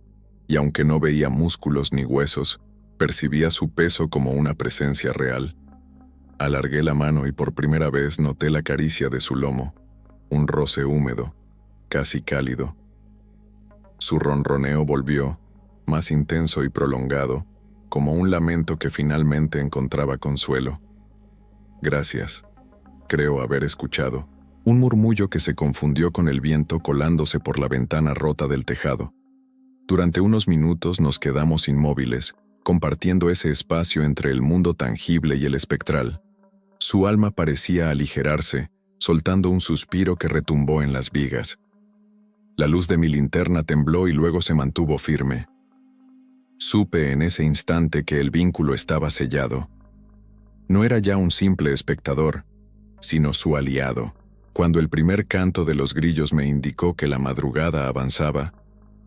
y aunque no veía músculos ni huesos, percibía su peso como una presencia real. Alargué la mano y por primera vez noté la caricia de su lomo, un roce húmedo, casi cálido. Su ronroneo volvió, más intenso y prolongado, como un lamento que finalmente encontraba consuelo. «Gracias», creo haber escuchado, un murmullo que se confundió con el viento colándose por la ventana rota del tejado. Durante unos minutos nos quedamos inmóviles, compartiendo ese espacio entre el mundo tangible y el espectral. Su alma parecía aligerarse, soltando un suspiro que retumbó en las vigas. La luz de mi linterna tembló y luego se mantuvo firme. Supe en ese instante que el vínculo estaba sellado. No era ya un simple espectador, sino su aliado. Cuando el primer canto de los grillos me indicó que la madrugada avanzaba,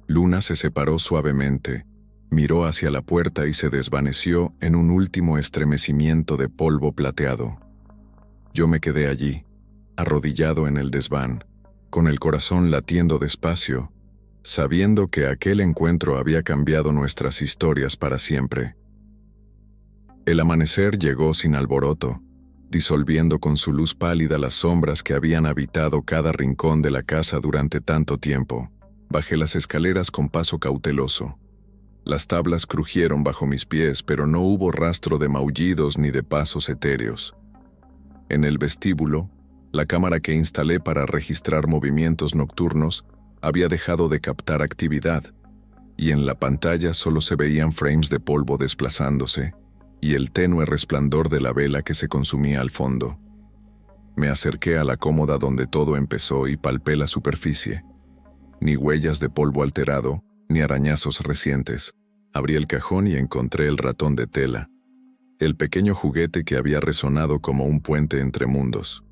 Luna se separó suavemente, miró hacia la puerta y se desvaneció en un último estremecimiento de polvo plateado. Yo me quedé allí, arrodillado en el desván, con el corazón latiendo despacio, sabiendo que aquel encuentro había cambiado nuestras historias para siempre. El amanecer llegó sin alboroto, disolviendo con su luz pálida las sombras que habían habitado cada rincón de la casa durante tanto tiempo. Bajé las escaleras con paso cauteloso. Las tablas crujieron bajo mis pies, pero no hubo rastro de maullidos ni de pasos etéreos. En el vestíbulo, la cámara que instalé para registrar movimientos nocturnos había dejado de captar actividad, y en la pantalla solo se veían frames de polvo desplazándose y el tenue resplandor de la vela que se consumía al fondo. Me acerqué a la cómoda donde todo empezó y palpé la superficie. Ni huellas de polvo alterado, ni arañazos recientes. Abrí el cajón y encontré el ratón de tela, el pequeño juguete que había resonado como un puente entre mundos,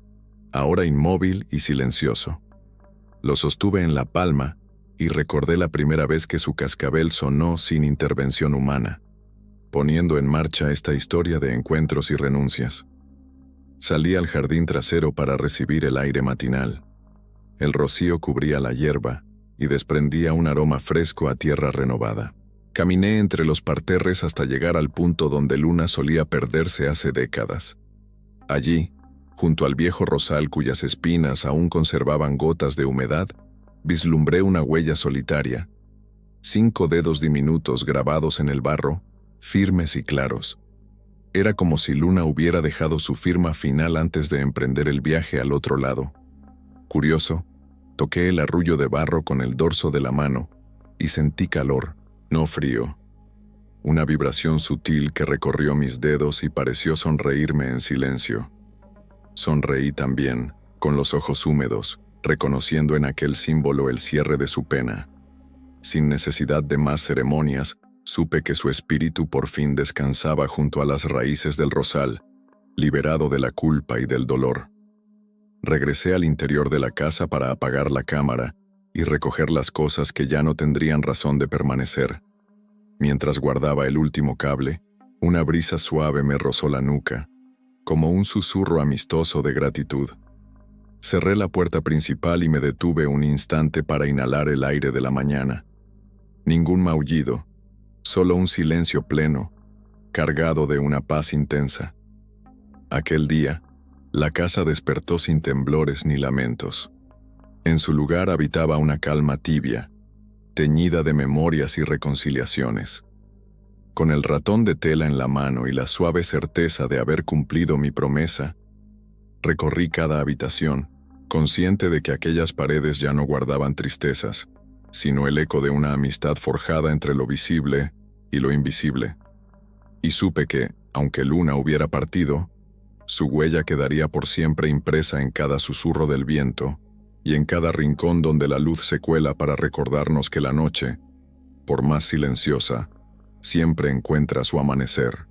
ahora inmóvil y silencioso. Lo sostuve en la palma y recordé la primera vez que su cascabel sonó sin intervención humana, poniendo en marcha esta historia de encuentros y renuncias. Salí al jardín trasero para recibir el aire matinal. El rocío cubría la hierba y desprendía un aroma fresco a tierra renovada. Caminé entre los parterres hasta llegar al punto donde Luna solía perderse hace décadas. Allí, junto al viejo rosal cuyas espinas aún conservaban gotas de humedad, vislumbré una huella solitaria, 5 dedos diminutos grabados en el barro, firmes y claros. Era como si Luna hubiera dejado su firma final antes de emprender el viaje al otro lado. Curioso, toqué el arrullo de barro con el dorso de la mano y sentí calor, no frío. Una vibración sutil que recorrió mis dedos y pareció sonreírme en silencio. Sonreí también, con los ojos húmedos, reconociendo en aquel símbolo el cierre de su pena. Sin necesidad de más ceremonias, supe que su espíritu por fin descansaba junto a las raíces del rosal, liberado de la culpa y del dolor. Regresé al interior de la casa para apagar la cámara y recoger las cosas que ya no tendrían razón de permanecer. Mientras guardaba el último cable, una brisa suave me rozó la nuca, como un susurro amistoso de gratitud. Cerré la puerta principal y me detuve un instante para inhalar el aire de la mañana. Ningún maullido, solo un silencio pleno, cargado de una paz intensa. Aquel día, la casa despertó sin temblores ni lamentos. En su lugar habitaba una calma tibia, teñida de memorias y reconciliaciones. Con el ratón de tela en la mano y la suave certeza de haber cumplido mi promesa, recorrí cada habitación, consciente de que aquellas paredes ya no guardaban tristezas, sino el eco de una amistad forjada entre lo visible y lo invisible. Y supe que, aunque Luna hubiera partido, su huella quedaría por siempre impresa en cada susurro del viento y en cada rincón donde la luz se cuela para recordarnos que la noche, por más silenciosa, siempre encuentra su amanecer.